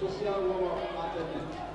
Social warm-up attendance.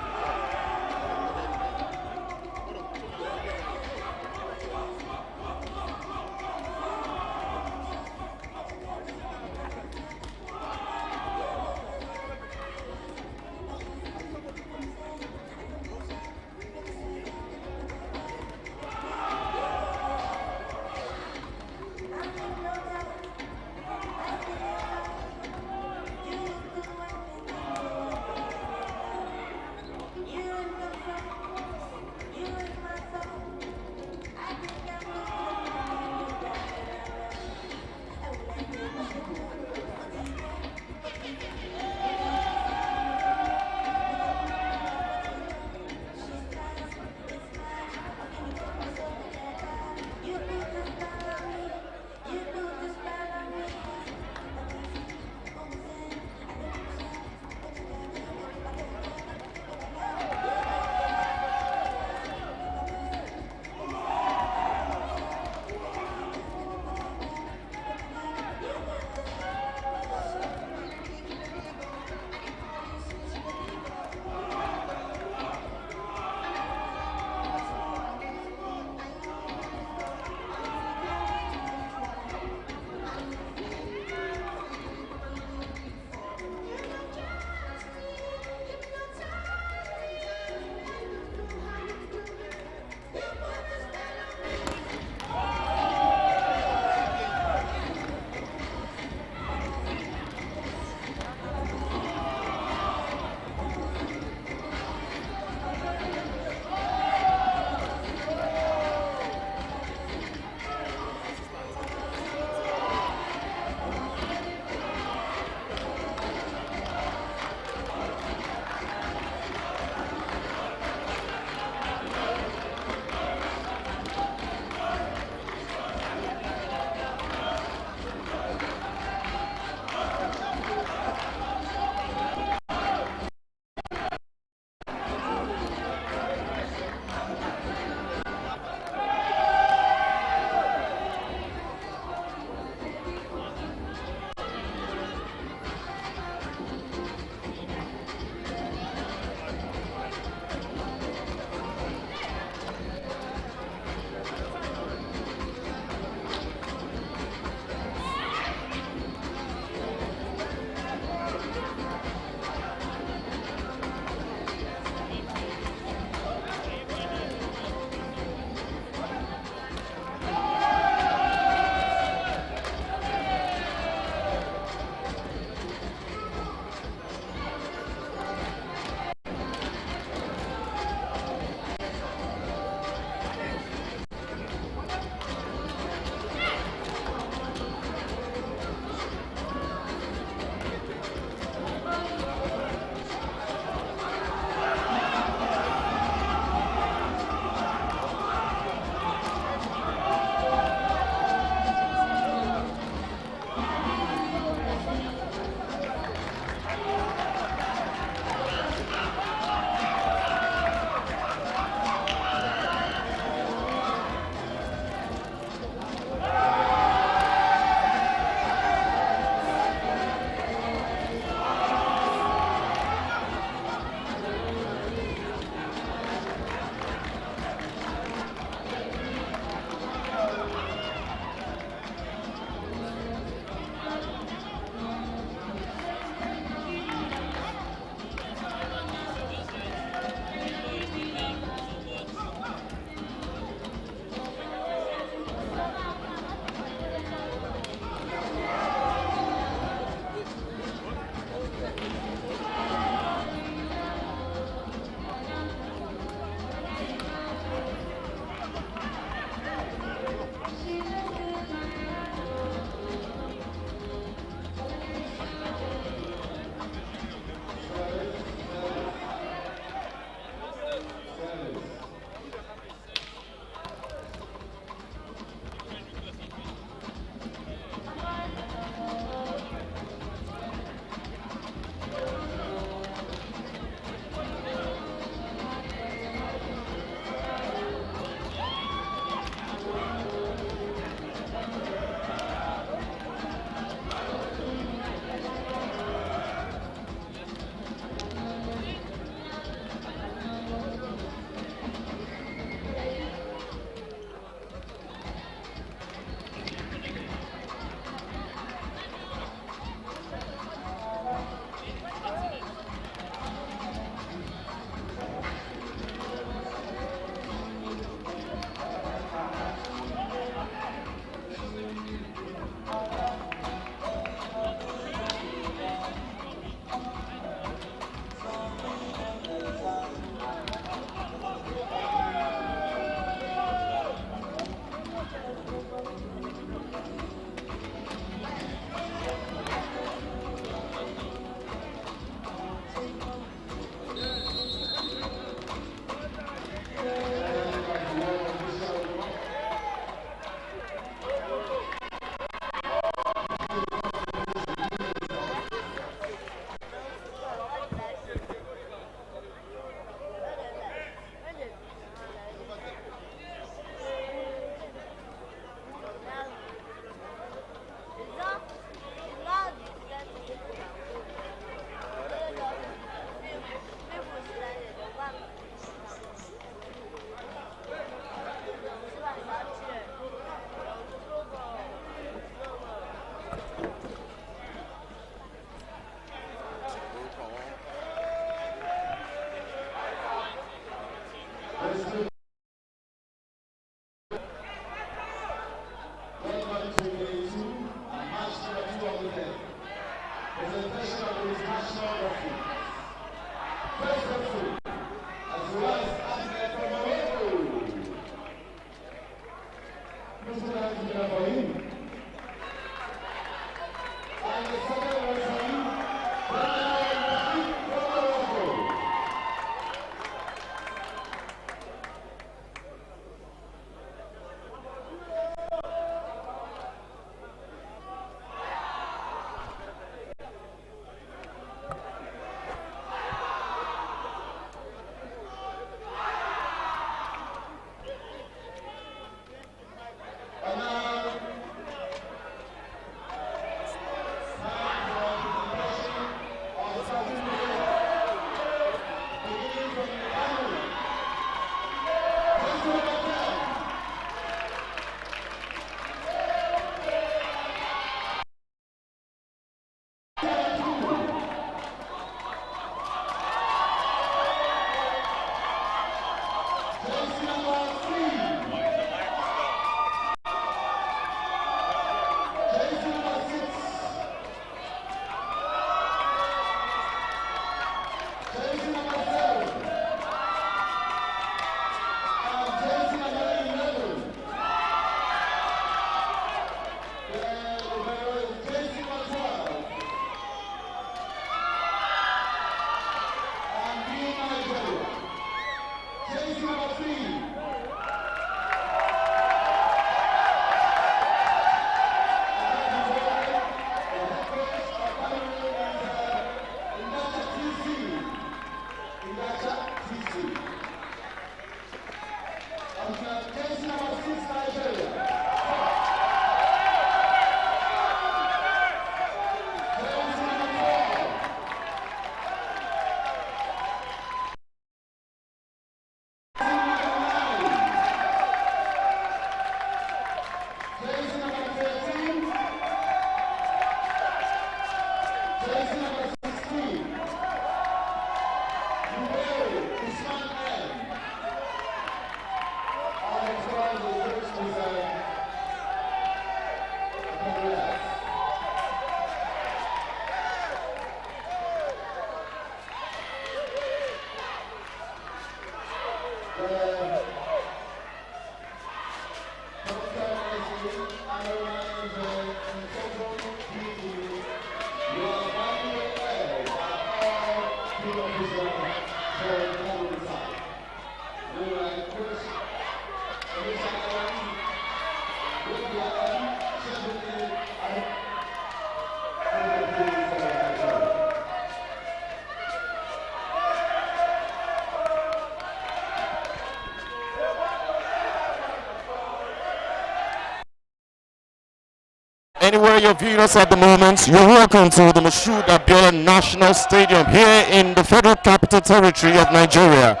Anywhere you're viewing us at the moment, you're welcome to the Moshood Abiola National Stadium here in the Federal Capital Territory of Nigeria.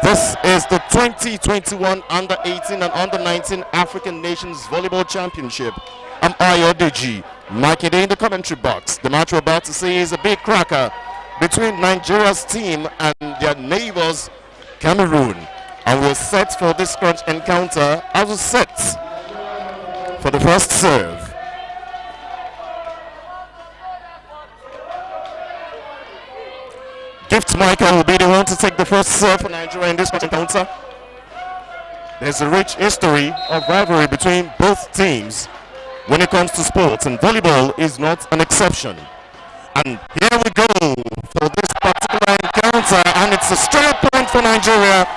This is the 2021 Under-18 and Under-19 African Nations Volleyball Championship. I'm Ayodeji, Mike it in the commentary box. The match we're about to see is a big cracker between Nigeria's team and their neighbors, Cameroon. And we're set for this crunch encounter as we set for the first serve. Gift Michael will be the one to take the first serve for Nigeria in this match encounter. There's a rich history of rivalry between both teams when it comes to sports, and volleyball is not an exception. And here we go for this particular encounter, and it's a straight point for Nigeria.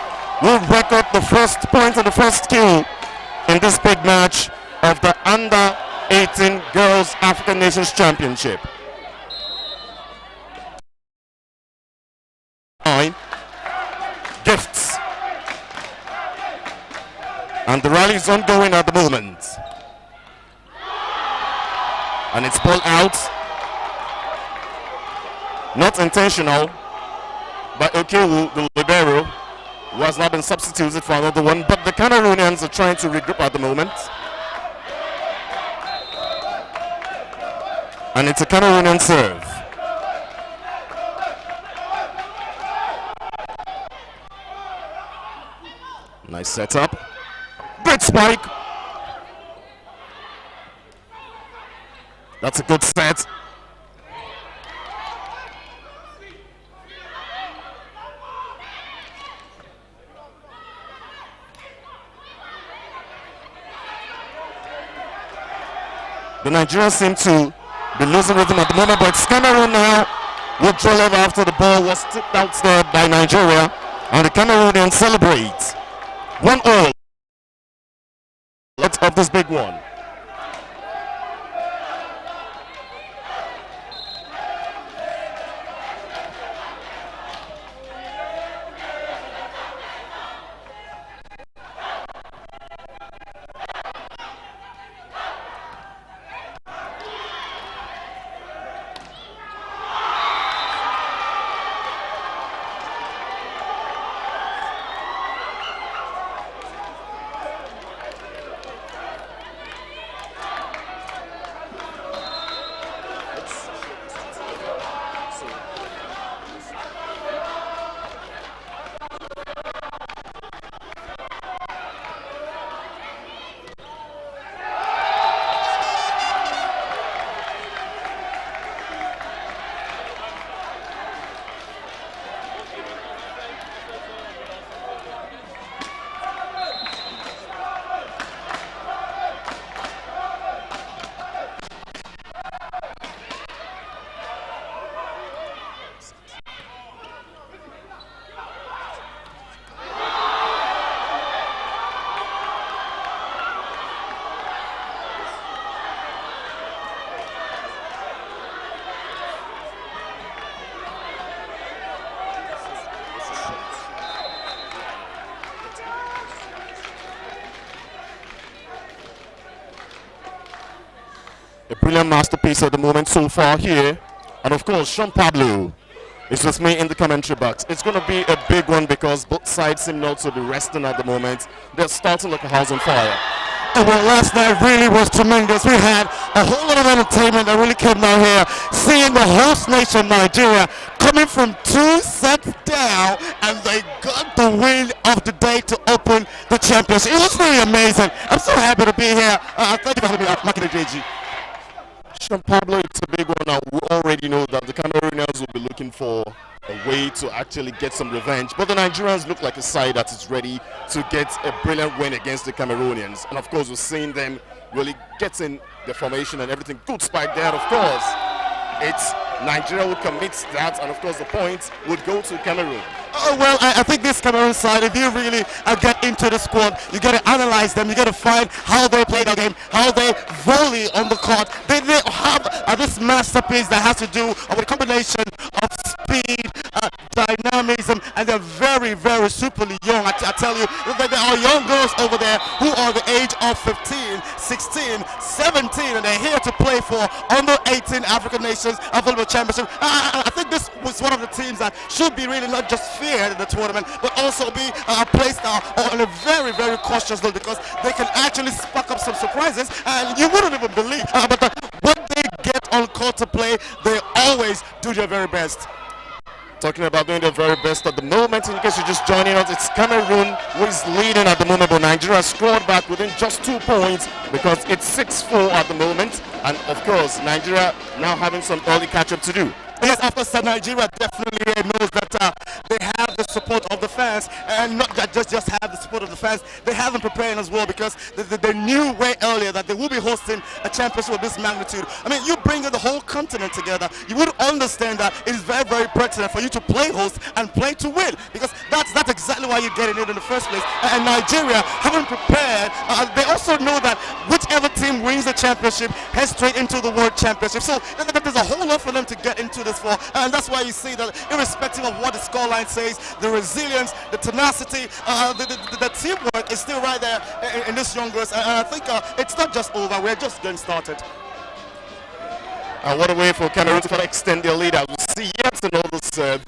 We'll record the first point and the first kill in this big match of the Under-18 Girls African Nations Championship. Gifts, and the rally is ongoing at the moment, and it's ball out, not intentional by Okewu, the libero, who has now been substituted for another one, but the Cameroonians are trying to regroup at the moment, and it's a Cameroonian serve. Nice setup. Great spike. That's a good set. The Nigerians seem to be losing rhythm at the moment, but it's Cameroon now. Would draw level after the ball was tipped out there by Nigeria, and the Cameroonians celebrate 1-all. Let's have this big one. A brilliant masterpiece at the moment so far here. And of course, Sean Pablo is with me in the commentary box. It's going to be a big one because both sides seem not to be resting at the moment. They're starting like a house on fire. Oh, well, last night really was tremendous. We had a whole lot of entertainment that really came down here. Seeing the host nation, Nigeria, coming from 2 sets down, and they got the win of the day to open the championship. It was really amazing. I'm so happy to be here. Thank you for having me, Makina JG. Sean Pablo, it's a big one. Now, we already know that the Cameroonians will be looking for a way to actually get some revenge. But the Nigerians look like a side that is ready to get a brilliant win against the Cameroonians. And of course, we're seeing them really getting the formation and everything. Good spike there, of course. It's Nigeria would commit that, and of course the points would go to Cameroon. Oh, well, I think this Cameroon side, if you really get into the squad, you got to analyze them, you got to find how they play the game, how they volley on the court. They have this masterpiece that has to do with a combination of speed, dynamism, and they're very, very superly young. I tell you, there are young girls over there who are the age of 15, 16, 17, and they're here to play for under 18 African Nations Volleyball Championship. I think this was one of the teams that should be really not just feared in the tournament, but also be placed on a very, very cautious note, because they can actually spark up some surprises, and you wouldn't even believe. But when they get on court to play, they always do their very best. Talking about doing their very best at the moment, in case you're just joining us, it's Cameroon who is leading at the moment, but Nigeria scored back within just 2 points because it's 6-4 at the moment, and of course Nigeria now having some early catch-up to do. Yes, of course, Nigeria definitely knows that they have the support of the fans, and not that just have the support of the fans. They have them preparing as well, because they knew way earlier that they will be hosting a championship of this magnitude. I mean, you bring the whole continent together, you would understand that it is very, very pertinent for you to play host and play to win, because that's exactly why you're getting it in the first place. And Nigeria, having prepared, they also know that whichever team wins the championship heads straight into the World Championship. So there's a whole lot for them to get into this for, and that's why you see that irrespective of what the scoreline says, the resilience, the tenacity, the teamwork is still right there in this young girls, and I think it's not just over, we're just getting started. And what a way for Cameroon to extend their lead. We'll see yet another serve.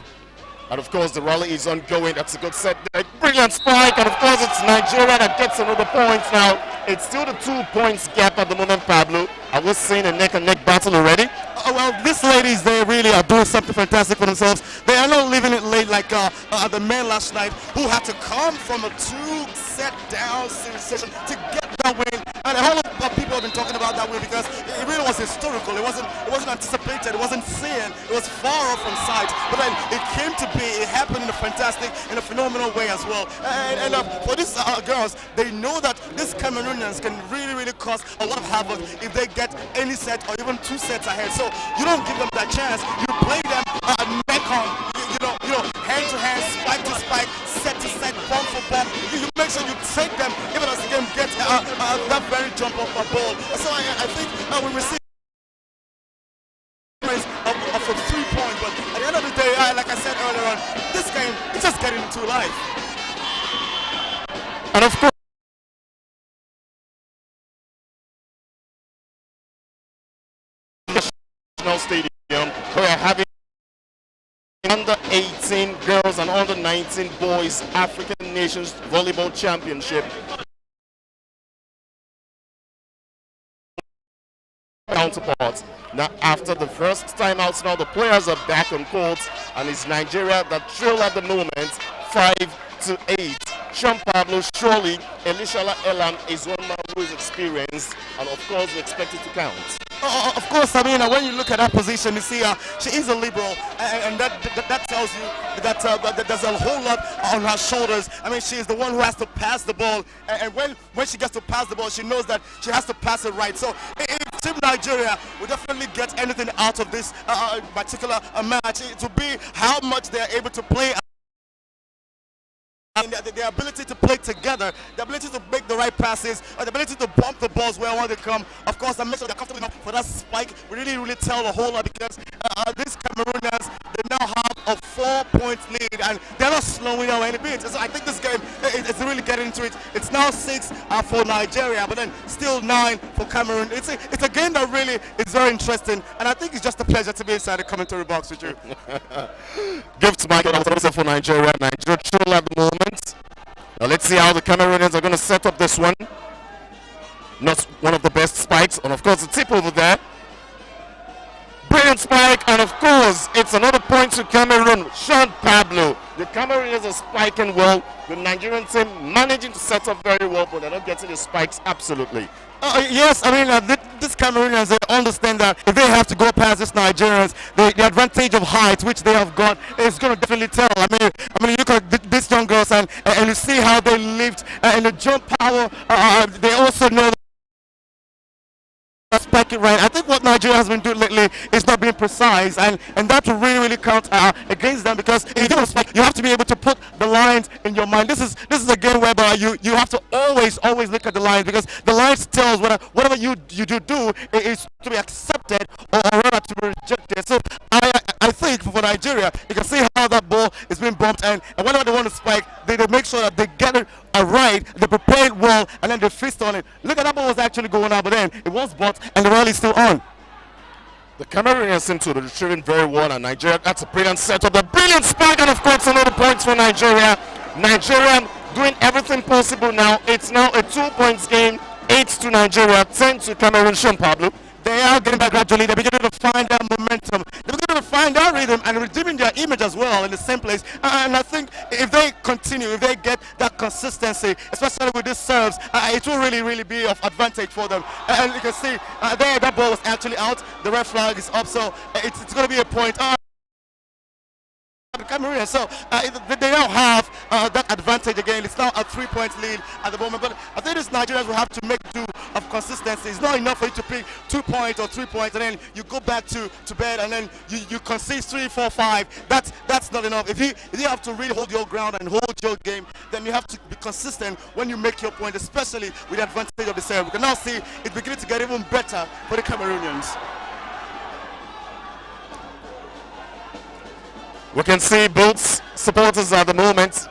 And of course the rally is ongoing. That's a good set there. Brilliant spike, and of course it's Nigeria that gets another point now. It's still the 2 points gap at the moment, Pablo. I was seeing a neck-and-neck battle already. Well, these ladies, they really are doing something fantastic for themselves. They are not leaving it late like the men last night, who had to come from a 2-set down sensation to get back that win, and a whole lot of people have been talking about that win because it really was historical. It wasn't anticipated. It wasn't seen. It was far off from sight. But then it came to be. It happened in a fantastic, in a phenomenal way as well. And for these girls, they know that these Cameroonians can really cause a lot of havoc if they get any set or even 2 sets ahead. So you don't give them that chance. You play them neck on, you know, hand to hand, spike to spike, set to set, bomb for bomb. You make sure you take them even as the game gets that very jump off a ball. So I think we will see of a 3-point, but at the end of the day, like I said earlier on, this game is just getting into life. And of course, National Stadium, we're having under 18 girls and under 19 boys African Nations Volleyball Championship. Counterparts. Now, after the first time out, now the players are back on court, and it's Nigeria that trail at the moment 5-8. Sean Pablo, surely Elishala Elam is one man who is experienced, and of course we expect it to count. Of course, I mean, when you look at that position, you see she is a liberal, and that tells you that there's a whole lot on her shoulders. I mean, she is the one who has to pass the ball, and when she gets to pass the ball, she knows that she has to pass it right. So if Team Nigeria will definitely get anything out of this particular match, it will be how much they are able to play. And the ability to play together, the ability to make the right passes, or the ability to bump the balls where I want to come. Of course, and make sure they're comfortable enough for that spike. We really tell a whole lot because these Cameroonians, they now have a 4-point lead, and they're not slowing down any bit. So I think this game is really getting into it. It's now 6 for Nigeria, but then still 9 for Cameroon. It's a game that really is very interesting, and I think it's just a pleasure to be inside the commentary box with you. Gift Michael also for Nigeria. Nigeria trail at the moment. Now let's see how the Cameroonians are going to set up this one. Not one of the best spikes, and of course the tip over there. Brilliant spike, and of course it's another point to Cameroon. Sean Pablo. The Cameroonians are spiking well. The Nigerian team managing to set up very well, but they're not getting the spikes absolutely. Yes, I mean, these Cameroonians, they understand that if they have to go past these Nigerians, the advantage of height, which they have got, is going to definitely tell. I mean, you look at these young girls and you see how they lift and the jump power. They also know spike it right. I think what Nigeria has been doing lately is not being precise, and that will really count against them, because if you do a spike, you have to be able to put the lines in your mind. This is a game whereby you have to always look at the lines, because the lines tells whatever you do is to be accepted or rather to be rejected. So I think for Nigeria, you can see how that ball is being bumped, and whenever they want to spike, they make sure that they get it right, they prepare it well, and then they fist on it. Look at that ball was actually going out, but then it was bumped, and the rally is still on. The Cameroonians seem to be retrieving very well, and Nigeria, that's a brilliant setup, the brilliant spike, and of course another points for Nigeria. Nigeria doing everything possible now. It's now a 2-point game, 8 to Nigeria, 10 to Cameroon. Sean Pablo. They are getting back gradually. They're beginning to find their momentum. They're beginning to find their rhythm and redeeming their image as well in the same place. And I think if they continue, if they get that consistency, especially with these serves, it will really be of advantage for them. And you can see there, that ball was actually out. The red flag is up, so it's going to be a point. Cameroon, so they now have that advantage again. It's now a 3-point lead at the moment, but I think these Nigerians will have to make do of consistency. It's not enough for you to pick 2 points or 3 points and then you go back to bed and then you concede 3, 4, 5. That's not enough. If you have to really hold your ground and hold your game, then you have to be consistent when you make your point, especially with the advantage of the serve. We can now see it's beginning to get even better for the Cameroonians. We can see both supporters at the moment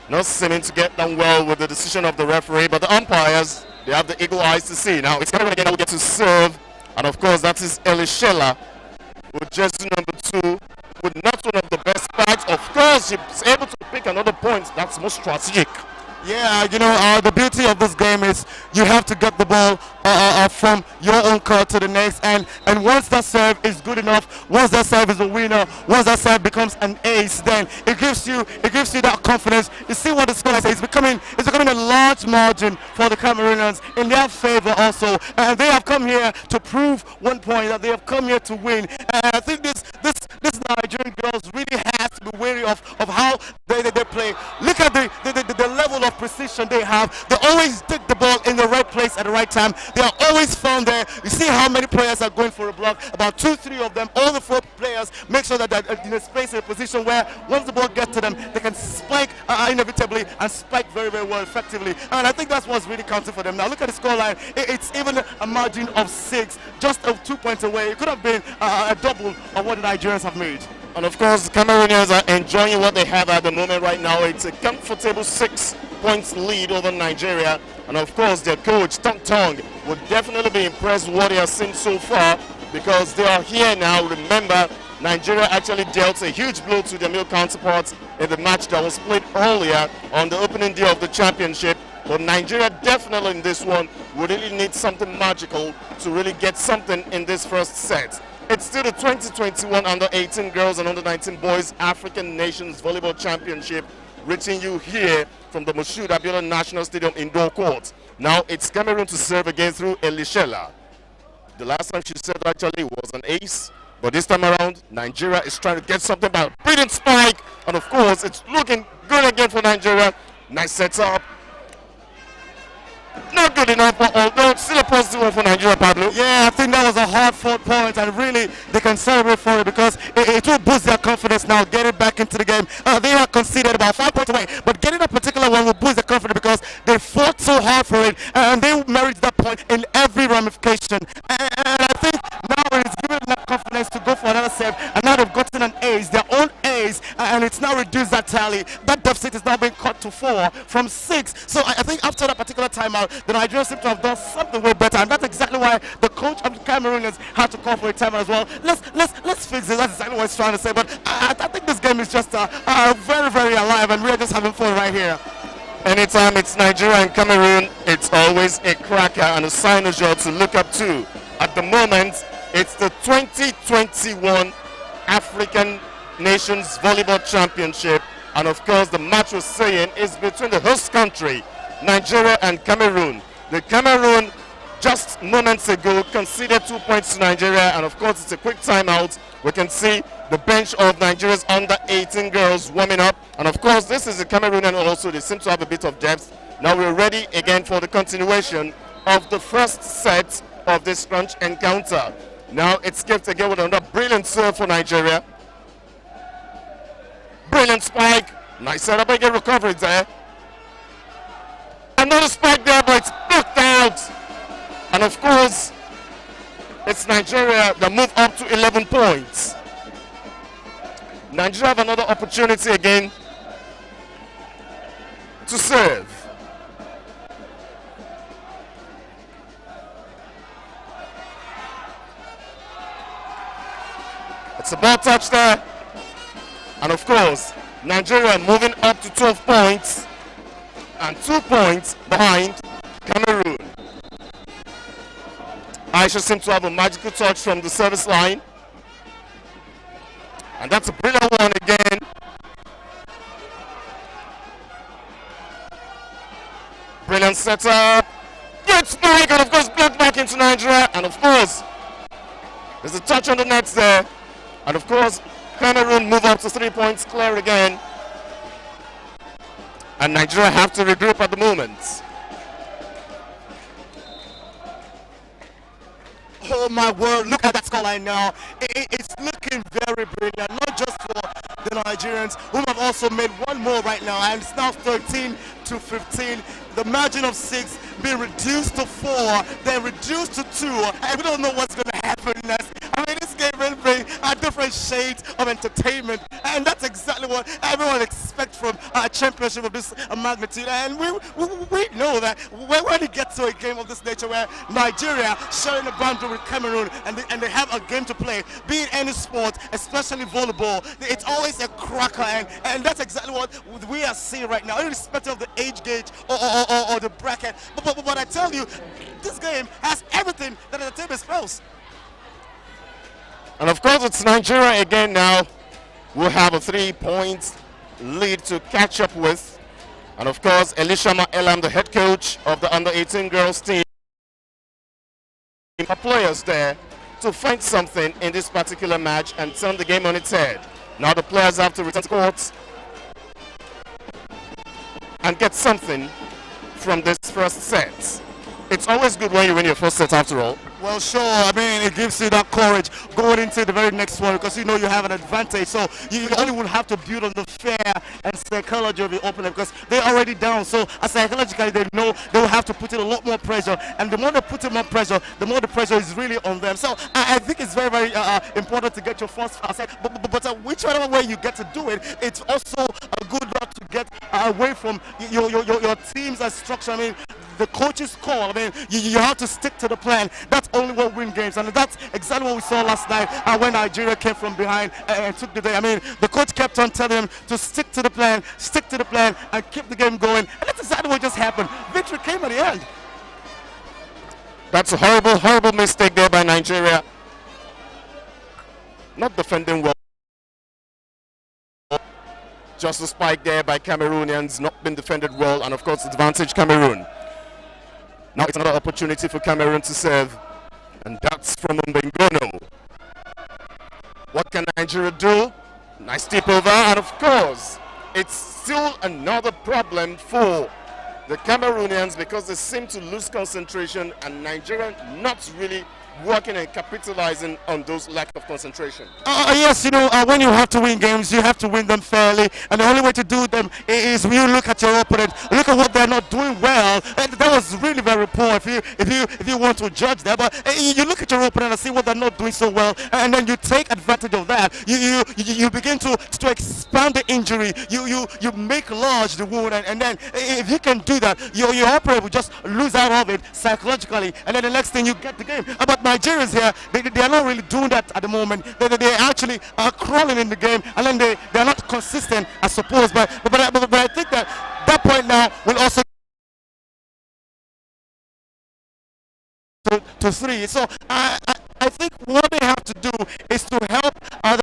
not seeming to get done well with the decision of the referee, but the umpires, they have the eagle eyes to see. Now it's Cameroon again who get to serve, and of course that is Elishala with jersey number 2, with not one of the best backs. Of course she's able to pick another point. That's most strategic. Yeah, you know, the beauty of this game is you have to get the ball from your own court to the next, and once that serve is good enough, once that serve is a winner, once that serve becomes an ace, then it gives you that confidence. You see what the score is. It's becoming a large margin for the Cameroonians in their favor also, and they have come here to prove one point, that they have come here to win. And I think this Nigerian girls really has to be wary of how they play. Look at the level of precision they have. They always take the ball in the right place at the right time. They are always found there. You see how many players are going for a block. About 2-3 of them, all the 4 players make sure that they're in a space, in a position where once the ball gets to them, they can spike inevitably and spike very, very well, effectively. And I think that's what's really counting for them. Now look at the scoreline. It's even a margin of 6, just 2 points away. It could have been a double of what the Nigerians have made. And of course, the Cameroonians are enjoying what they have at the moment right now. It's a comfortable 6 points lead over Nigeria. And of course, their coach, Tong, would definitely be impressed with what they have seen so far, because they are here now. Remember, Nigeria actually dealt a huge blow to their male counterparts in the match that was played earlier on the opening day of the championship. But Nigeria definitely in this one would really need something magical to really get something in this first set. It's still the 2021 Under-18 Girls and Under-19 Boys African Nations Volleyball Championship, reaching you here from the Moshood Abiola National Stadium indoor court. Now it's Cameroon to serve again through Elishela. The last time she served actually was an ace, but this time around Nigeria is trying to get something back. Brilliant spike, and of course it's looking good again for Nigeria. Nice setup. Not good enough, but although it's still a positive one for Nigeria, Pablo. Yeah, I think that was a hard-fought point, and really they can celebrate for it, because it will boost their confidence now, getting back into the game. They are conceded about 5 points away, but getting a particular one will boost their confidence because they fought so hard for it, and they merit that point in every ramification. And I think now it's given enough confidence to go for another serve, and now they've gotten an ace, their own ace, and it's now reduced that tally. That deficit is now being cut to 4 from 6. So I think after that particular timeout, the Nigerians seem to have done something way better, and that's exactly why the coach of the Cameroonians had to call for a timeout as well. Let's fix it. That's exactly what he's trying to say. But I think this game is just very, very alive, and we're just having fun right here. Anytime it's Nigeria and Cameroon, it's always a cracker and a cynosure to look up to. At the moment, it's the 2021 African Nations Volleyball Championship, and of course the match we're saying is between the host country, Nigeria and Cameroon. The Cameroon just moments ago conceded 2 points to Nigeria, and of course it's a quick timeout. We can see the bench of Nigeria's under-18 girls warming up, and of course this is the Cameroon, and also they seem to have a bit of depth. Now we're ready again for the continuation of the first set of this crunch encounter. Now it's skipped again with another brilliant serve for Nigeria. Brilliant spike. Nice setup again, recovery there. Another spike there, but it's blocked out. And of course, it's Nigeria that move up to 11 points. Nigeria have another opportunity again to serve. It's a ball touch there. And of course, Nigeria moving up to 12 points and 2 points behind Cameroon. Aisha seems to have a magical touch from the service line. And that's a brilliant one again. Brilliant setup. Good spike, and of course blocked back into Nigeria. And of course, there's a touch on the nets there. And of course, Cameroon move up to 3 points clear again. And Nigeria have to regroup at the moment. Oh my word, look at that scoreline now. It's looking very brilliant, not just for the Nigerians, who have also made one more right now, and it's now 13-15. The margin of 6 being reduced to 4, then reduced to 2, and we don't know what's going to happen next. I mean, this this game will bring a different shade of entertainment, and that's exactly what everyone expects from a championship of this magnitude. And we know that when you get to a game of this nature where Nigeria sharing a boundary with Cameroon and they have a game to play, be it any sport, especially volleyball, it's always a cracker, and that's exactly what we are seeing right now, irrespective of the age gauge or the bracket. But I tell you, this game has everything that entertainment spells. And of course, it's Nigeria again now. We'll have a 3-point lead to catch up with. And of course, Elishama Elam, the head coach of the under-18 girls team, for players there to find something in this particular match and turn the game on its head. Now the players have to return to court and get something from this first set. It's always good when you win your first set after all. Well, sure. I mean, it gives you that courage going into the very next one because you know you have an advantage. So you only will have to build on the fear and psychology of the opponent because they're already down. So psychologically, they know they will have to put in a lot more pressure. And the more they put in more pressure, the more the pressure is really on them. So I think it's very, very important to get your first set. But whichever way you get to do it, it's also a good lot to get away from your team's structure. I mean, the coach's call. I mean, you have to stick to the plan. That's only what win games, and that's exactly what we saw last night when Nigeria came from behind and took the day. I mean, the coach kept on telling them to stick to the plan, and keep the game going, and that's exactly what just happened. Victory came at the end. That's a horrible, horrible mistake there by Nigeria. Not defending well. Just a spike there by Cameroonians, not been defended well, and of course, advantage Cameroon. Now it's another opportunity for Cameroon to serve, and that's from Mbengono. What can Nigeria do? Nice tip over, and of course, it's still another problem for the Cameroonians because they seem to lose concentration, and Nigeria not really working and capitalizing on those lack of concentration. Yes, you know, when you have to win games, you have to win them fairly, and the only way to do them is when you look at your opponent, look at what they're not doing well. And that was really very poor if you want to judge that. But you look at your opponent and see what they're not doing so well, and then you take advantage of that. You begin to expand the injury. You make large the wound, and then if you can do that, your opponent will just lose out of it psychologically, and then the next thing you get the game. But Nigerians here, they are not really doing that at the moment. They actually are crawling in the game, and then they are not consistent, I suppose. But I think that point now will also to 3. So I think what they have to do is to help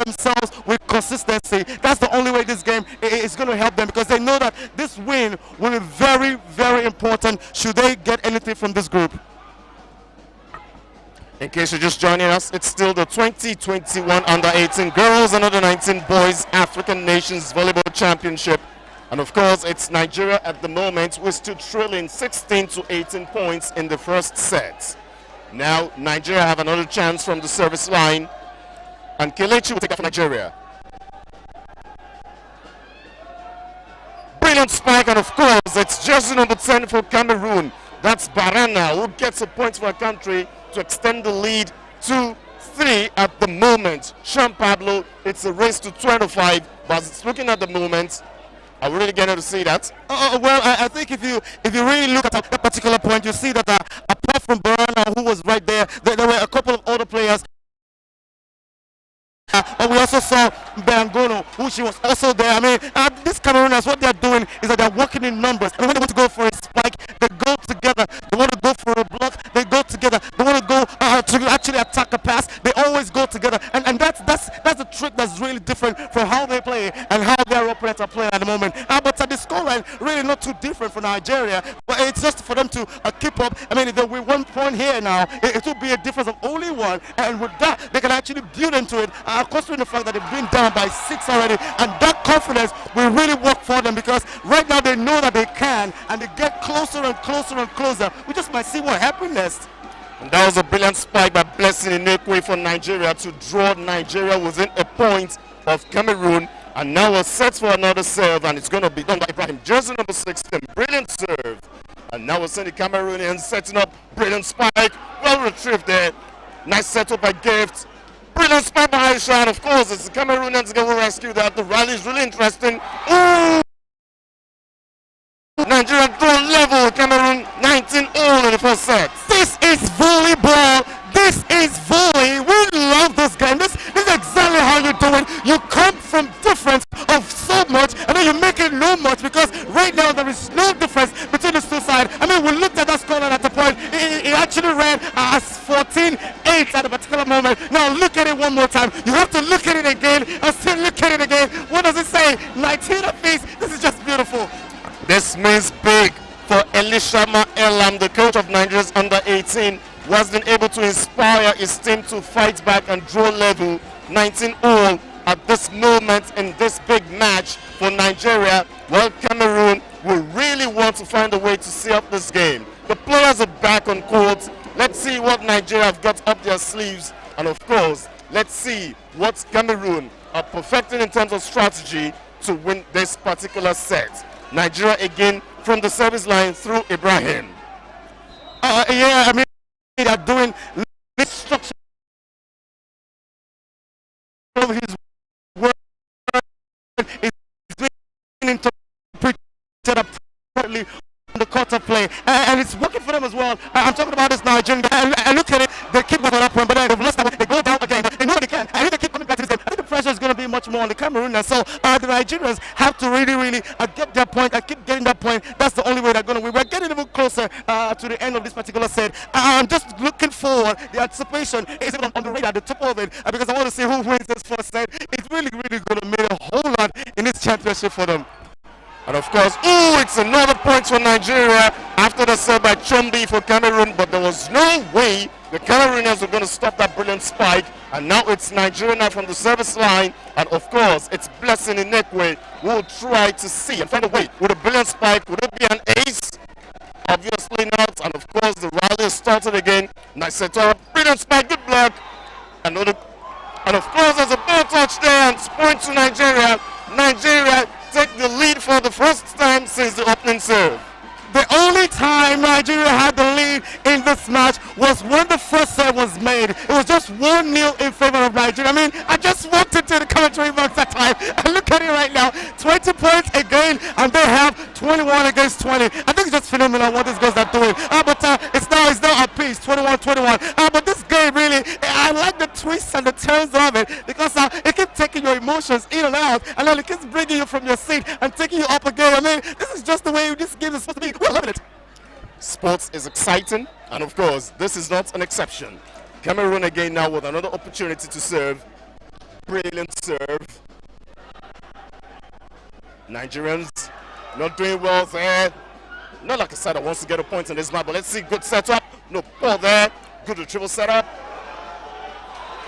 themselves with consistency. That's the only way this game is going to help them, because they know that this win will be very, very important should they get anything from this group. In case you're just joining us, it's still the 2021 Under-18 Girls and Under-19 Boys African Nations Volleyball Championship. And of course, it's Nigeria at the moment. We're still trailing 16 to 18 points in the first set. Now, Nigeria have another chance from the service line. And Kelechi will take that for Nigeria. Brilliant spike, and of course, it's jersey number 10 for Cameroon. That's Barana, who gets a point for a country to extend the lead to 3 at the moment. Jean Pablo, it's a race to 25, but it's looking at the moment. Are we really getting to see that? Well, I think if you really look at that particular point, you see that apart from Barana, who was right there, there were a couple of other players. And we also saw Mbengono, who she was also there. I mean, these Camerooners, what they're doing is that they're working in numbers. And when they want to go for a spike, they go together. They want to go for a block, they go together. They want to go to actually attack a pass, they always go together. And that's a trick that's really different from how they play and how their opponents are playing at the moment. But the scoreline really not too different for Nigeria. But it's just for them to keep up. I mean, if they win 1 point here now, it will be a difference of only 1. And with that, they can actually build into it. Considering the fact that they've been down by 6 already, and that confidence will really work for them, because right now they know that they can, and they get closer and closer and closer. We just might see what happens next. And that was a brilliant spike by Blessing Inekwe for Nigeria to draw Nigeria within a point of Cameroon. And now we're set for another serve, and it's going to be done by Ibrahim. Jersey number 16, brilliant serve. And now we're seeing the Cameroonians setting up, brilliant spike, well retrieved there. Nice setup by Gift. Brilliant spike by Aisha, and of course, it's the Cameroonians going to rescue that. The rally is really interesting. Ooh! Nigeria draw level, Cameroon 19 all in the first set. This is volleyball. This is volley. We love this game. This is exactly how you do it. You come from difference of so much, and then you make it no much, because right now there is no difference between the two sides. I mean, we looked at that scoreline at the point. It actually ran as 14-8 at a particular moment. Now look at it one more time. You have to look at it again and still look at it again. What does it say? 19 apiece. This is just beautiful. This means big for Elishama Elam, the coach of Nigeria's under-18, wasn't able to inspire his team to fight back and draw level 19 all at this moment in this big match for Nigeria. Well, Cameroon will really want to find a way to see up this game. The players are back on court. Let's see what Nigeria have got up their sleeves, and of course, let's see what Cameroon are perfecting in terms of strategy to win this particular set. Nigeria again from the service line through Ibrahim. Yeah, I mean, they're doing this structure of his work is being interpreted appropriately on the quarter play, and it's working for them as well. I'm talking about this Nigerian, and look at it, they keep going up, but then they've lost that, they go down again, they know they can, and if they keep coming back to this game, I think the pressure is going to be much more on the Cameroon, and so the Nigerians have to really get their point and keep getting that point. That's the only way they're going to win. We're getting even closer to the end of this particular set. I'm just looking forward. The anticipation is on the radar, the top of it, because I want to see who wins this first set. It's really going to mean a whole lot in this championship for them. And of course, it's another point for Nigeria after the serve by Chombi for Cameroon, but there was no way the Cameroonians were going to stop that brilliant spike. And now it's Nigeria now from the service line, and of course, it's Blessing Inekwe who will try to see and find a way with a brilliant spike. Would it be an ace? Obviously not, and of course, the rally started again. Nice set up, brilliant spike, good block. And of course, there's a ball touch there, and it's point to Nigeria. Nigeria take the lead for the first time since the opening serve. The only time Nigeria had the lead in this match was when the first serve was made. It was just 1-0 in favor of Nigeria. I mean, I just walked into the commentary box that time, and look at it right now. 20 points again, and they have 21 against 20. I think it's just phenomenal what these guys are doing. But it's now at peace, 21-21. But this game really, I like the twists and the turns of it, because it keeps taking your emotions in and out, and then it keeps bringing you from your seat and taking you up again. I mean, this is just the way this game is supposed to be. We're loving it. Sports is exciting, and of course, this is not an exception. Cameroon again now with another opportunity to serve. Brilliant serve. Nigerians not doing well there. Not like a side that wants to get a point in this match, but let's see. Good setup. No ball there. Good retrieval setup.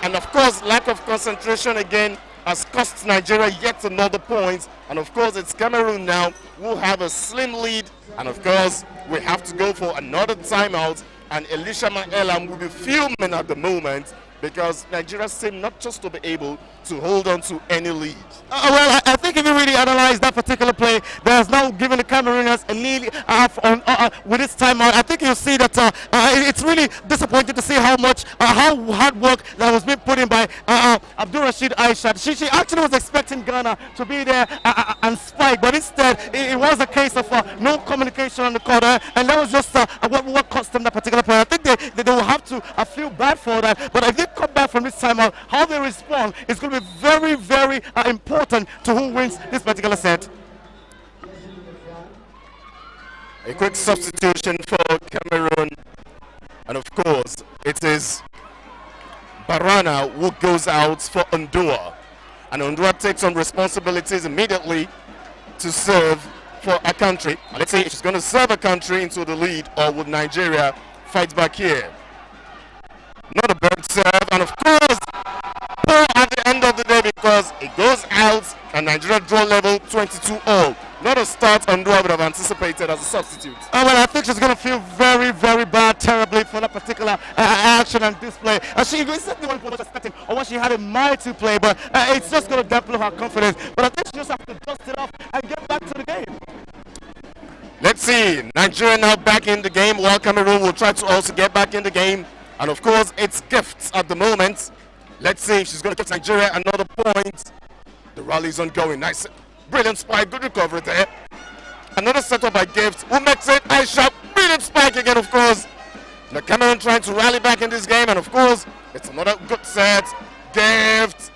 And of course, lack of concentration again has cost Nigeria yet another point. And of course, it's Cameroon now who have a slim lead. And of course, we have to go for another timeout. And Elishama Elam will be fuming at the moment, because Nigeria seem not just to be able to hold on to any lead. Well, I think if you really analyze that particular play, there's now given the Cameroonians a lead with this timeout. I think you'll see that it's really disappointing to see how hard work that was being put in by Abdul Rashid Aisha. She actually was expecting Ghana to be there and spike, but instead it was a case of no communication on the court, and that was just what cost them that particular play. I think they will have to feel bad for that, but I think come back from this timeout, how they respond is going to be very important to who wins this particular set. A quick substitution for Cameroon, and of course it is Barana who goes out for Ondua, and Ondua takes on responsibilities immediately to serve for a country. Let's see if she's going to serve a country into the lead, or would Nigeria fight back here. Not a bad serve, and of course, poor at the end of the day, because it goes out and Nigeria draw level 22-all. Not a start Ondua would have anticipated as a substitute. Well, I think she's going to feel very bad, terribly, for that particular action and display. She exactly what she was expecting, or what she had in mind to play, but it's just going to dampen her confidence. But I think she just has to dust it off and get back to the game. Let's see, Nigeria now back in the game, while Cameroon will try to also get back in the game. And of course, it's gifts at the moment. Let's see if she's going to get Nigeria another point. The rally is ongoing. Nice, brilliant spike, good recovery there. Another setup by Gift, who makes it. Aisha, brilliant spike again, of course. The Cameroon trying to rally back in this game, and of course, it's another good set. Gift.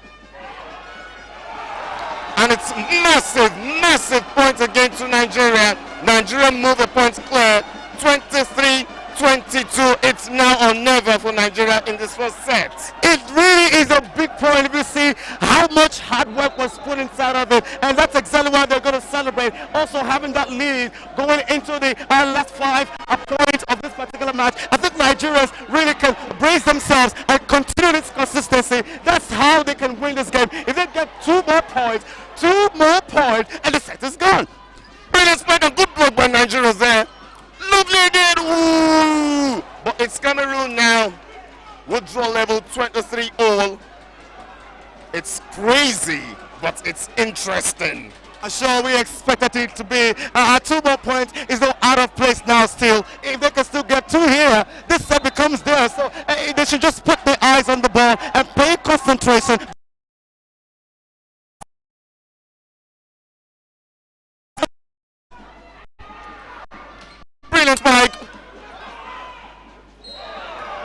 And it's massive, massive point again to Nigeria. Nigeria move the points clear. 23-22. It's now or never for Nigeria in this first set. It really is a big point if you see how much hard work was put inside of it, and that's exactly why they're going to celebrate. Also having that lead going into the last 5 points of this particular match. I think Nigerians really can brace themselves and continue this consistency. That's how they can win this game. If they get 2 more points, and the set is gone. Brilliant spike and good block by Nigerians there. Lovely again. Ooh. But it's Cameroon now. Withdrawal level 23 all. It's crazy, but it's interesting. I'm sure we expected it to be 2 more points. Is not out of place now still. If they can still get 2 here, this set becomes theirs. So they should just put their eyes on the ball and pay concentration. Brilliant spike.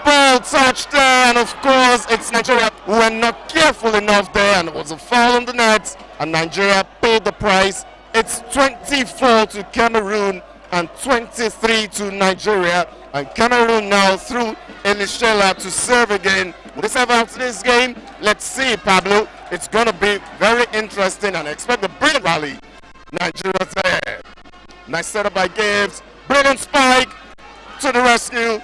Ball touched there, and of course it's Nigeria who were not careful enough there, and it was a foul on the net, and Nigeria paid the price. It's 24 to Cameroon and 23 to Nigeria, and Cameroon now through Elishela to serve again. Will they serve after this game? Let's see, Pablo. It's going to be very interesting, and I expect a brilliant rally. Nigeria there. Nice setup by Gibbs. Brilliant spike to the rescue.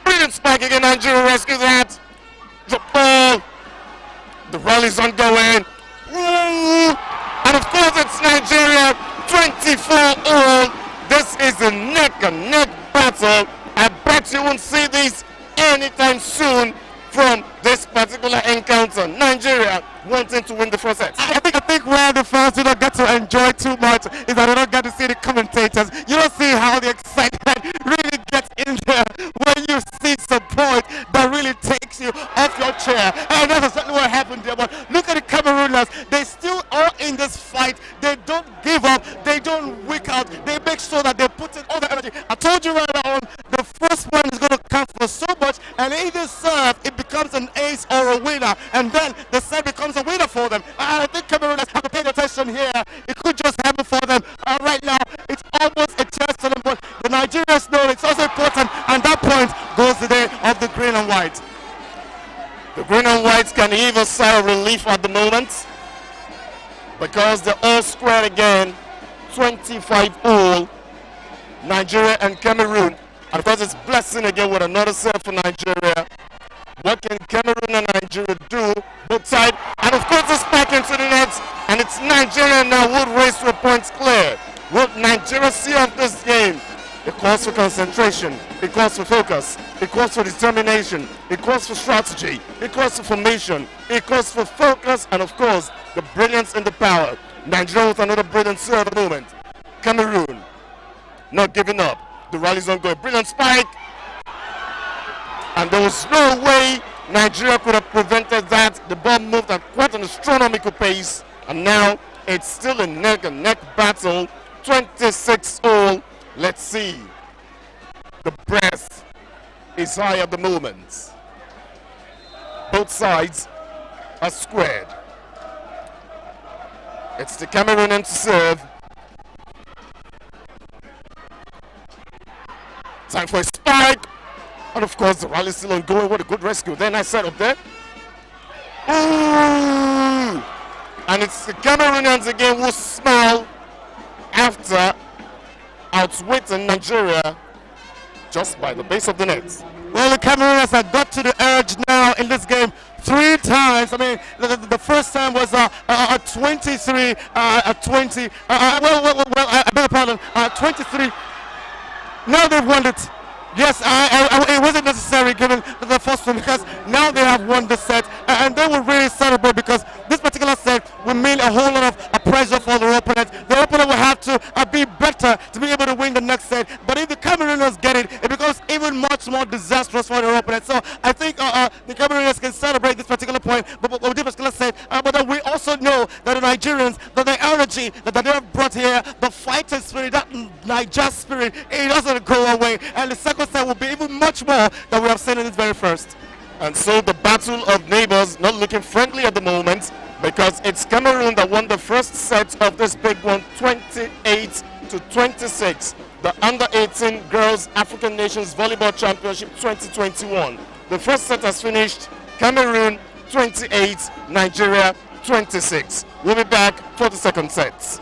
Brilliant spike again. Nigeria rescues that. The ball. The rally's ongoing. Ooh. And of course it's Nigeria 24 all. This is a neck and neck battle. I bet you won't see this anytime soon from this particular encounter. Nigeria wanting to win the first set. I think where the fans do not get to enjoy too much is that they don't get to see the commentators. You don't see how the excitement really gets in there when you see support that really takes you off your chair. And that's exactly what happened there. But look at the Camerooners. They still are in this fight. They don't give up. They don't wick out. They make sure that they put in all the energy. I told you right on, the first one is going to count for so much. And in this serve, it becomes an ace or a winner. And then the set becomes a winner for them. And I think Camerooners have to pay attention here. It could just happen for them. Right now, it's almost a chance to them. But the Nigerians know it's also important. And that point goes the day of the green and white. The green and whites can heave a sigh of relief at the moment because they're all squared again. 25 all. Nigeria and Cameroon. And of course it's blessing again with another serve for Nigeria. What can Cameroon and Nigeria do? Both sides. And of course it's back into the nets. And it's Nigeria now would race to a points clear. Will Nigeria see off this game? It calls for concentration. It calls for focus. It calls for determination. It calls for strategy. It calls for formation. It calls for focus. And of course, the brilliance and the power. Nigeria with another brilliant serve at the moment. Cameroon not giving up. The rally's ongoing. Brilliant spike. And there was no way Nigeria could have prevented that. The ball moved at quite an astronomical pace. And now it's still a neck-and-neck battle. 26 all. Let's see. The breath is high at the moment. Both sides are squared. It's the Cameroonian to serve. Time for a spike. And of course the rally is still ongoing. What a good rescue. Then I set up there. Ooh. And it's the Cameroonians again who smile after outwitting Nigeria just by the base of the net. Well, the Camerooners have got to the edge now in this game 3 times. I mean, the first time was a 23, a 20. I beg your pardon, 23. Now they've won it. Yes, it wasn't necessary given the first one because now they have won the set and they will really celebrate because this particular set will mean a whole lot of pressure for their opponent. The opponent will have to be better to be able to win the next set. But if the Camerooners get it, it becomes even much more more disastrous for their opponent. So I think the Cameroonians can celebrate this particular point, but what this particular said, but then we also know that the Nigerians, that the energy that they have brought here, the fighting spirit, that Niger spirit, it doesn't go away. And the second set will be even much more than we have seen in this very first. And so the battle of neighbors not looking friendly at the moment, because it's Cameroon that won the first set of this big one, 28-26, the Under-18 Girls African Nations Volleyball Championship 2021. The first set has finished Cameroon 28, Nigeria 26. We'll be back for the second set.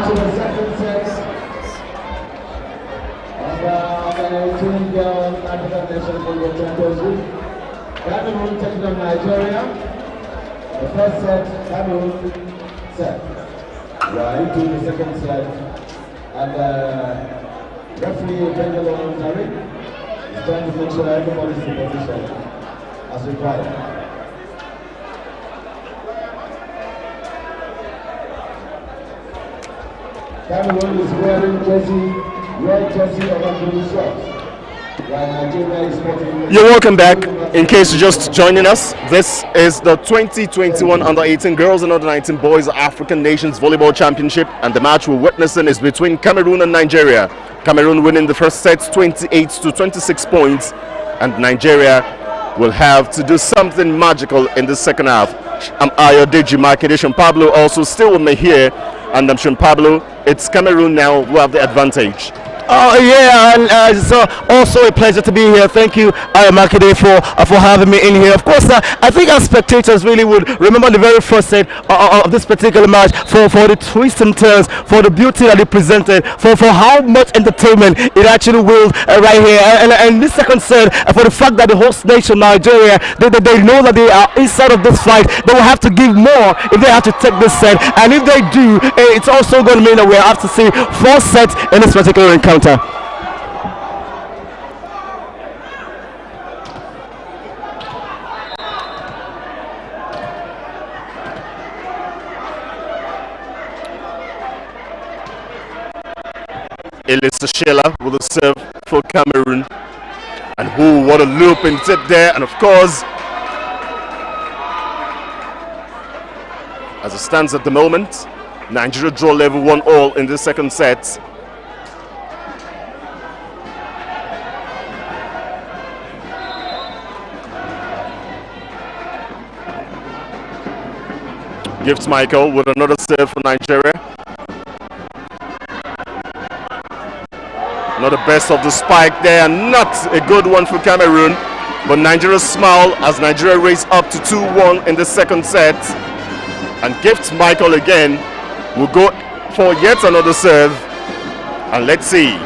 To the second set of the 18 Girls African National Football Championship. Cameroon taking on Nigeria. The first set, Cameroon set. We are into the second set, and referee Benjamin Tariq is trying to make sure everybody is in position as required. Cameroon is wearing red jersey of blue shorts. While Nigeria is sporting. You're welcome back. In case you're just joining us, this is the 2021 Under-18 Girls and Under-19 Boys African Nations Volleyball Championship, and the match we're witnessing is between Cameroon and Nigeria. Cameroon winning the first set 28 to 26 points, and Nigeria will have to do something magical in the second half. I'm Ayodeji Markedation Pablo also still with me here, and I'm Sean Pablo. It's Cameroon now who have the advantage. Oh yeah, and so also a pleasure to be here. Thank you, Makide, for having me in here. Of course, I think our spectators really would remember the very first set of this particular match for the twists and turns, for the beauty that it presented, for how much entertainment it actually will right here. And this second set, for the fact that the host nation Nigeria, they know that they are inside of this fight, they will have to give more if they have to take this set. And if they do, it's also going to mean that we have to see 4 sets in this particular encounter. Elisa Sheila with a serve for Cameroon, and what a loop and tip there, and of course, as it stands at the moment, Nigeria draw level 1-all in the second set. Gives Michael with another serve for Nigeria. Not the best of the spike there, not a good one for Cameroon, but Nigeria smile as Nigeria raise up to 2-1 in the second set. And Gift Michael again will go for yet another serve, and let's see.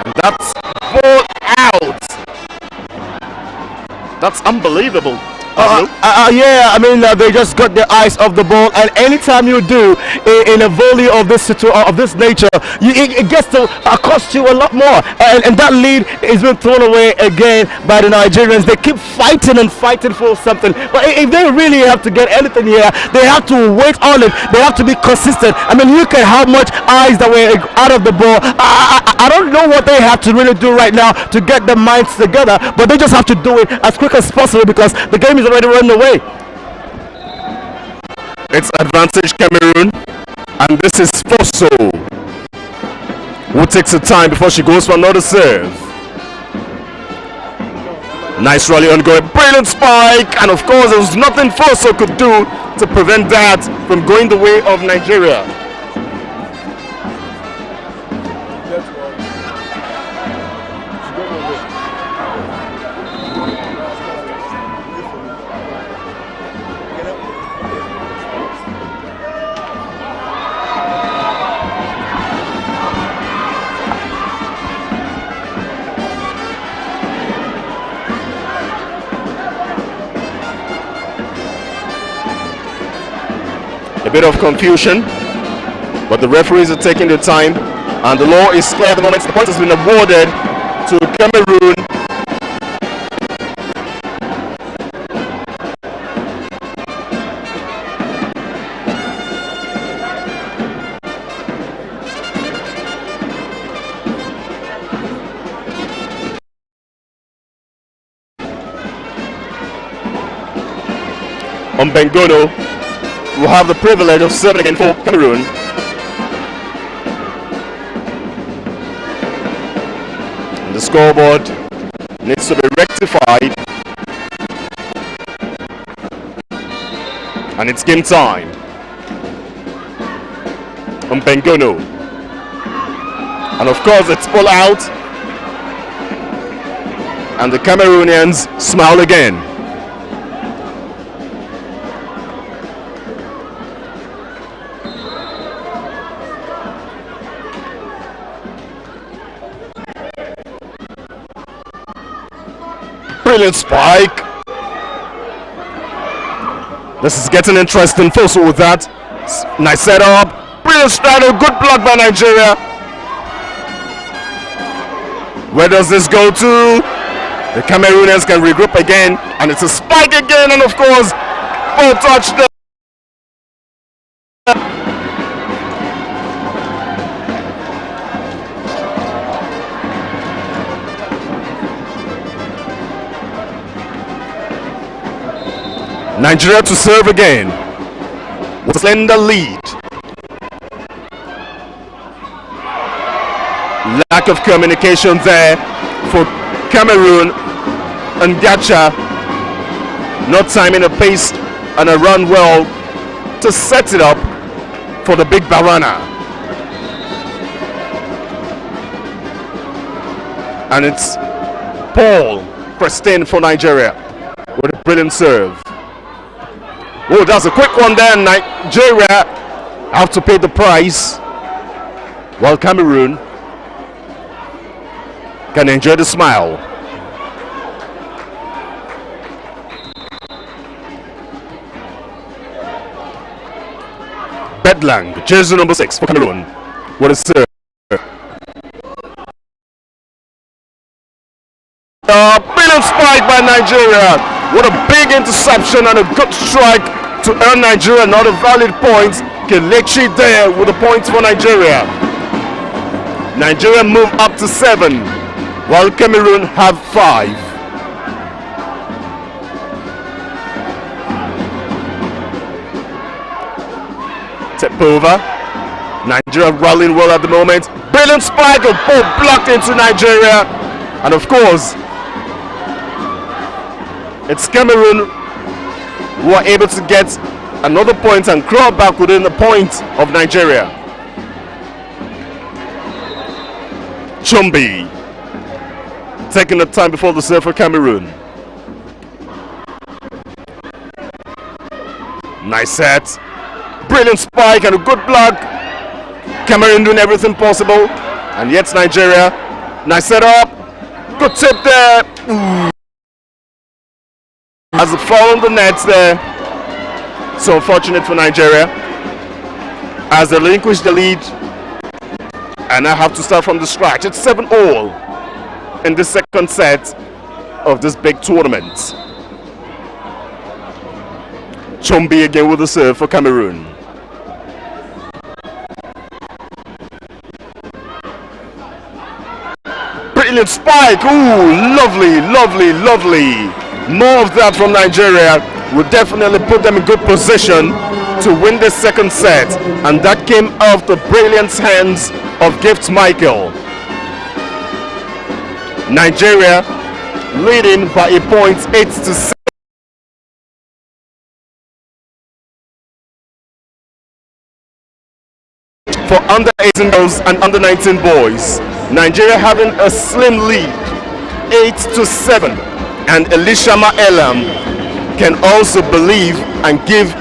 And that's ball out. That's unbelievable. Yeah, I mean they just got their eyes off the ball, and anytime you do in a volley of this nature, it gets to cost you a lot more, and that lead is being thrown away again by the Nigerians. They keep fighting and fighting for something, but if they really have to get anything here, they have to wait on it. They have to be consistent. I mean, look at how much eyes that were out of the ball. I don't know what they have to really do right now to get their minds together, but they just have to do it as quick as possible because the game is already running away. It's advantage Cameroon, and this is Fosso, who takes her time before she goes for another serve. Nice rally ongoing, brilliant spike, and of course there was nothing Fosso could do to prevent that from going the way of Nigeria. A bit of confusion, but the referees are taking their time, and the law is clear at the moment. The point has been awarded to Cameroon. Bengono will have the privilege of serving again for Cameroon. And the scoreboard needs to be rectified. And it's game time. Bengono. And of course it's pull out. And the Cameroonians smile again. Brilliant spike. This is getting interesting. Fosso with that. Nice setup. Brilliant strategy. Good block by Nigeria. Where does this go to? The Cameroonians can regroup again. And it's a spike again. And of course, ball touchdown. Nigeria to serve again. With a slender lead. Lack of communication there for Cameroon, and Gacha not timing a pace and a run well to set it up for the big Barana. And it's Paul Preston for Nigeria with a brilliant serve. Oh, that's a quick one there. Nigeria have to pay the price, while Cameroon can enjoy the smile. Bedlang, jersey number 6 for Cameroon. What a serve. Brilliant spike by Nigeria. What a big interception and a good strike to earn Nigeria another valid point. Kelechi there with a point for Nigeria. Nigeria move up to 7, while Cameroon have 5. Tip over. Nigeria rolling well at the moment. Brilliant spike, a ball blocked into Nigeria. And of course, it's Cameroon who are able to get another point and crawl back within the point of Nigeria. Chumbi taking the time before the serve for Cameroon. Nice set. Brilliant spike and a good block. Cameroon doing everything possible. And yet Nigeria. Nice setup. Good tip there. Ooh. As a foul on the nets there. So unfortunate for Nigeria. As they relinquish the lead. And I have to start from the scratch. It's 7-all in the second set of this big tournament. Chumbi again with the serve for Cameroon. Brilliant spike. Ooh, lovely, lovely, lovely. More of that from Nigeria will definitely put them in good position to win the second set. And that came off the brilliant hands of Gift Michael. Nigeria leading by a point, 8-7. For under 18 girls and under 19 boys. Nigeria having a slim lead, 8-7. And Elishama Elam can also believe and give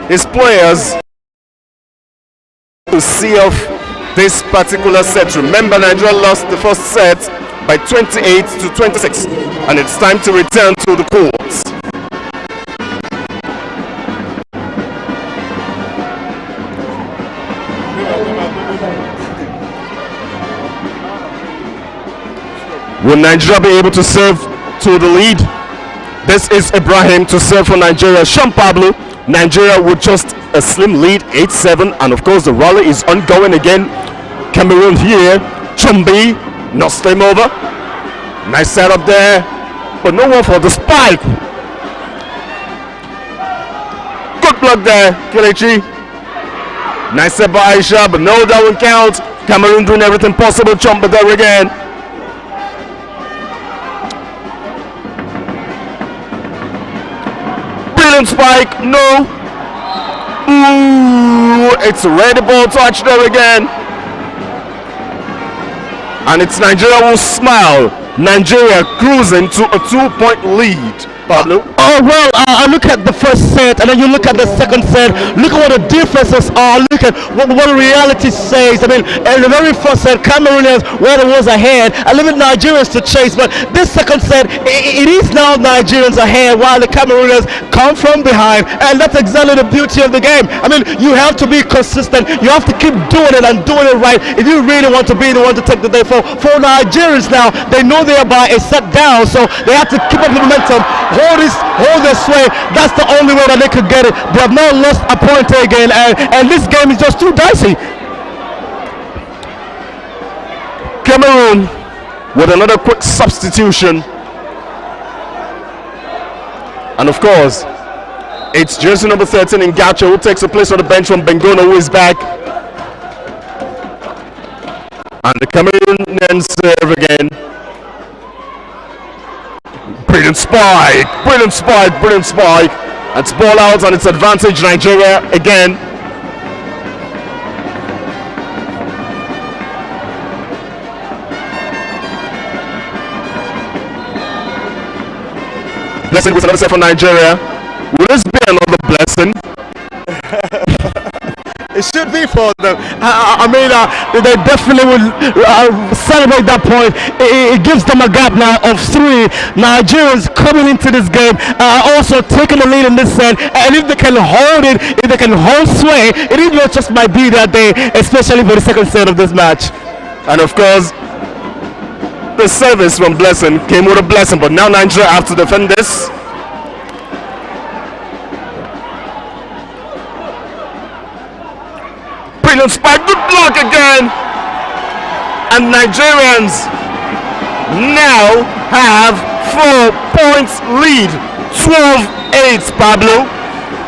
his players to see off this particular set. Remember, Nigeria lost the first set by 28-26, and it's time to return to the courts. Will Nigeria be able to serve to the lead? This is Ibrahim to serve for Nigeria. Sean Pablo. Nigeria with just a slim lead, 8-7, and of course the rally is ongoing again. Cameroon here. Chumbi, not slim over. Nice setup there, but no one for the spike. Good block there, Kelechi. Nice set by Aisha, but no, that won't count. Cameroon doing everything possible. Chumbi there again. Spike, no. Ooh, it's a red ball touch there again. And it's Nigeria will smile. Nigeria cruising to a 2-point lead. Pablo? Oh, well, I look at the first set and then you look at the second set. Look at what the differences are. Look at what reality says. I mean, in the very first set, Cameroonians were the ones ahead. I leave it Nigerians to chase. But this second set, it is now Nigerians ahead while the Cameroonians come from behind. And that's exactly the beauty of the game. I mean, you have to be consistent. You have to keep doing it and doing it right if you really want to be the one to take the day. For Nigerians now, they know they are by a set down, so they have to keep up the momentum. Hold this sway. That's the only way that they could get it. They have not lost a point again, and this game is just too dicey. Cameroon with another quick substitution, and of course It's jersey number 13 in Gacha who takes a place on the bench from Bengono, who is back. And the Cameroonian serve again. Brilliant spike, brilliant spike, brilliant spike. It's ball out and it's advantage Nigeria again. Blessing with another set for Nigeria. Will this be another blessing? It should be for them. They definitely will celebrate that point. It gives them a gap now of 3 Nigerians coming into this game, also taking the lead in this set. And if they can hold it, if they can hold sway, it just might be that day, especially for the second set of this match. And of course, the service from Blessing came with a blessing, but now Nigeria have to defend this. Brilliant spike, good block again. And Nigerians now have 4 points lead. 12-8, Pablo.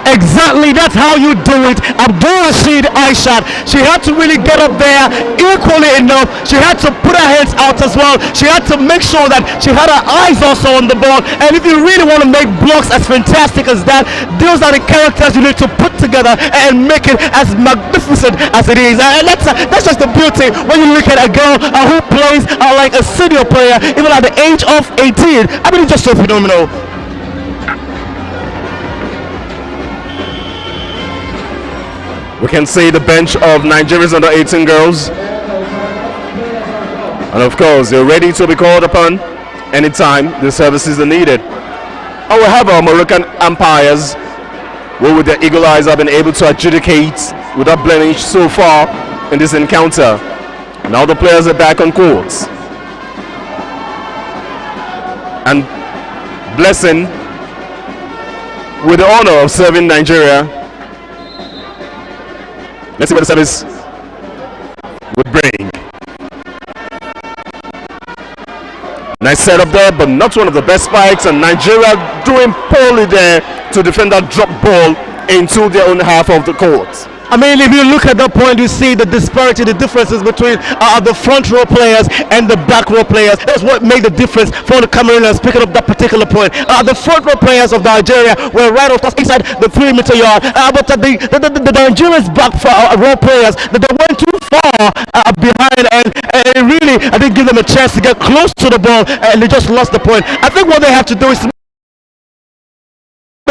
Exactly, that's how you do it. Abdul Rashid Aishat, she had to really get up there equally enough. She had to put her hands out as well. She had to make sure that she had her eyes also on the ball. And if you really want to make blocks as fantastic as that, those are the characters you need to put together and make it as magnificent as it is. And that's just the beauty when you look at a girl who plays like a senior player, even at the age of 18. I mean, it's just so phenomenal. We can see the bench of Nigeria's under 18 girls. And of course, they're ready to be called upon anytime the services are needed. And we have our Moroccan umpires who with their eagle eyes have been able to adjudicate without blemish so far in this encounter. Now the players are back on court. And Blessing with the honor of serving Nigeria. Let's see what the service would bring. Nice setup there, but not one of the best spikes. And Nigeria doing poorly there to defend that drop ball into their own half of the court. I mean, if you look at that point, you see the disparity, the differences between the front row players and the back row players. That's what made the difference for the Cameroonians picking up that particular point. The front row players of Nigeria were right off inside the 3-meter yard, but the Nigerians back row players, they went too far behind, and really, I didn't give them a chance to get close to the ball, and they just lost the point. I think what they have to do is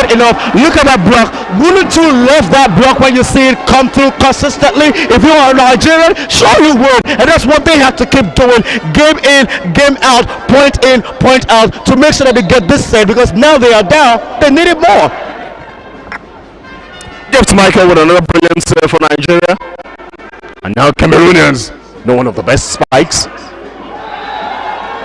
enough. Look at that block. Wouldn't you love that block when you see it come through consistently? If you are a Nigerian, sure you would. And that's what they have to keep doing. Game in, game out, point in, point out, to make sure that they get this set, because now they are down, they need it more. Gift Michael with another brilliant serve for Nigeria. And now Cameroonians, know one of the best spikes.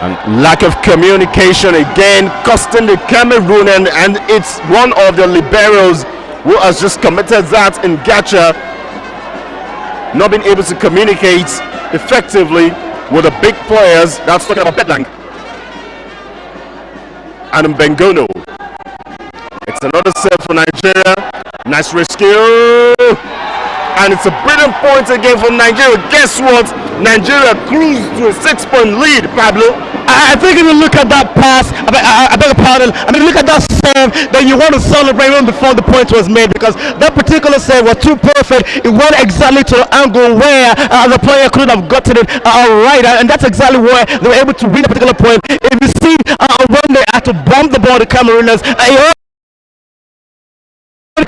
And lack of communication again costing the Cameroonian, and it's one of the liberos who has just committed that in Gacha, not being able to communicate effectively with the big players. That's talking about Bedlang and Bengono. It's another serve for Nigeria. Nice rescue, and it's a brilliant point again for Nigeria. Guess what? Nigeria cruised to a 6-point lead, Pablo. I think if you look at that pass, I beg your pardon, I mean, look at that serve, then you want to celebrate even before the point was made, because that particular serve was too perfect. It went exactly to the angle where the player couldn't have gotten it right, and that's exactly where they were able to reach a particular point. If you see when they had to bomb the ball, the Camerooners,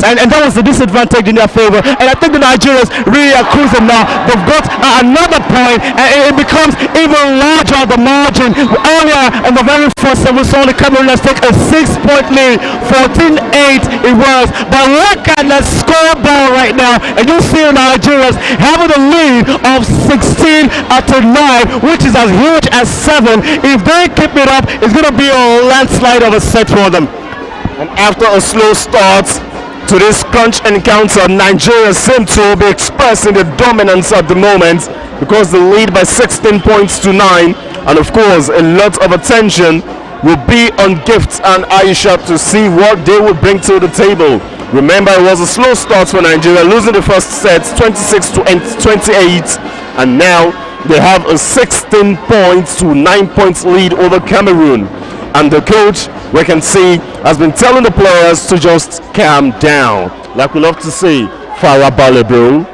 and that was the disadvantage in their favor, and I think the Nigerians really are cruising now. They've got another point, and it becomes even larger, the margin. Earlier in the very first set, we saw the Cameroonians take a 6-point lead, 14-8 it was, but look at the scoreboard right now, and you see the Nigerians having a lead of 16-9, which is as huge as 7. If they keep it up, it's going to be a landslide of a set for them. And after a slow start to this crunch encounter, Nigeria seem to be expressing the dominance at the moment, because they lead by 16 points to 9, and of course a lot of attention will be on Gift and Aisha to see what they will bring to the table. Remember, it was a slow start for Nigeria, losing the first set 26-28, and now they have a 16 points to 9 points lead over Cameroon. And the coach, we can see, has been telling the players to just calm down. Like we love to say, Farabale, bro.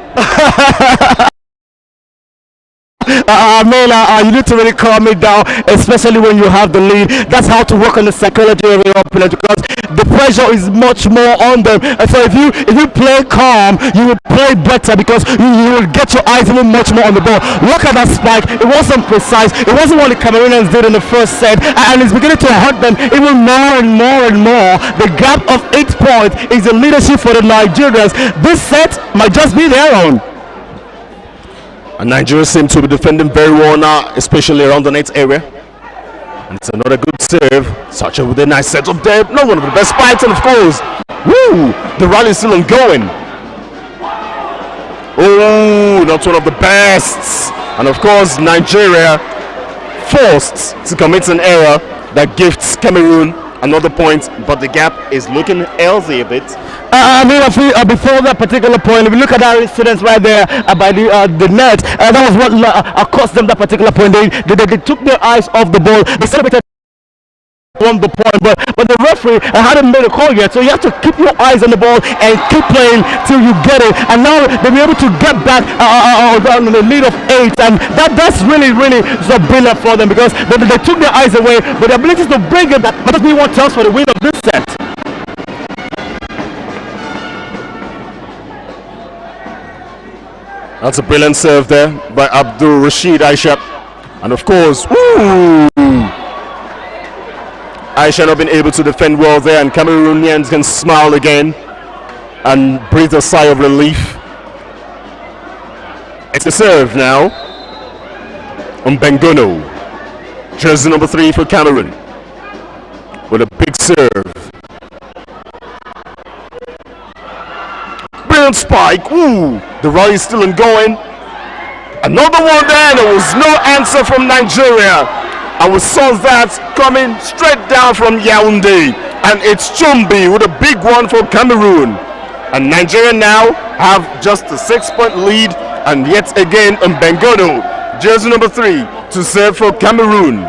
You need to really calm it down, especially when you have the lead. That's how to work on the psychology of your opponent, because the pressure is much more on them. And so if you play calm, you will play better, because you will get your eyes even much more on the ball. Look at that spike. It wasn't precise. It wasn't what the Cameroonians did in the first set, and it's beginning to hurt them even more and more and more. The gap of 8 points is the leadership for the Nigerians. This set might just be their own. And Nigeria seem to be defending very well now, especially around the net area. And it's another good serve. Such a really nice setup there. Not one of the best spikes, and of course, woo, the rally is still ongoing. Oh, not one of the best. And of course, Nigeria forced to commit an error that gives Cameroon another point, but the gap is looking healthy a bit. Before that particular point, if you look at that incident right there by the net, that was what cost them that particular point. They took their eyes off the ball. They celebrated on the point, but the referee hadn't made a call yet, so you have to keep your eyes on the ball and keep playing till you get it. And now they'll be able to get back on the lead of 8, and that's really so brilliant for them, because they took their eyes away, but the ability to bring it back must be what tells for the win of this set. That's a brilliant serve there by Abdul Rashid Aisha. And of course, woo! Aisha not been able to defend well there, and Cameroonians can smile again and breathe a sigh of relief. It's a serve now on Bengono, jersey number 3 for Cameroon, with a big serve. Brilliant spike. Ooh, the rally is still ongoing. Another one there. There was no answer from Nigeria, and we saw that coming straight down from Yaoundé, and it's Chumbi with a big one for Cameroon. And Nigeria now have just a 6-point lead, and yet again Bengono, jersey number 3, to serve for Cameroon.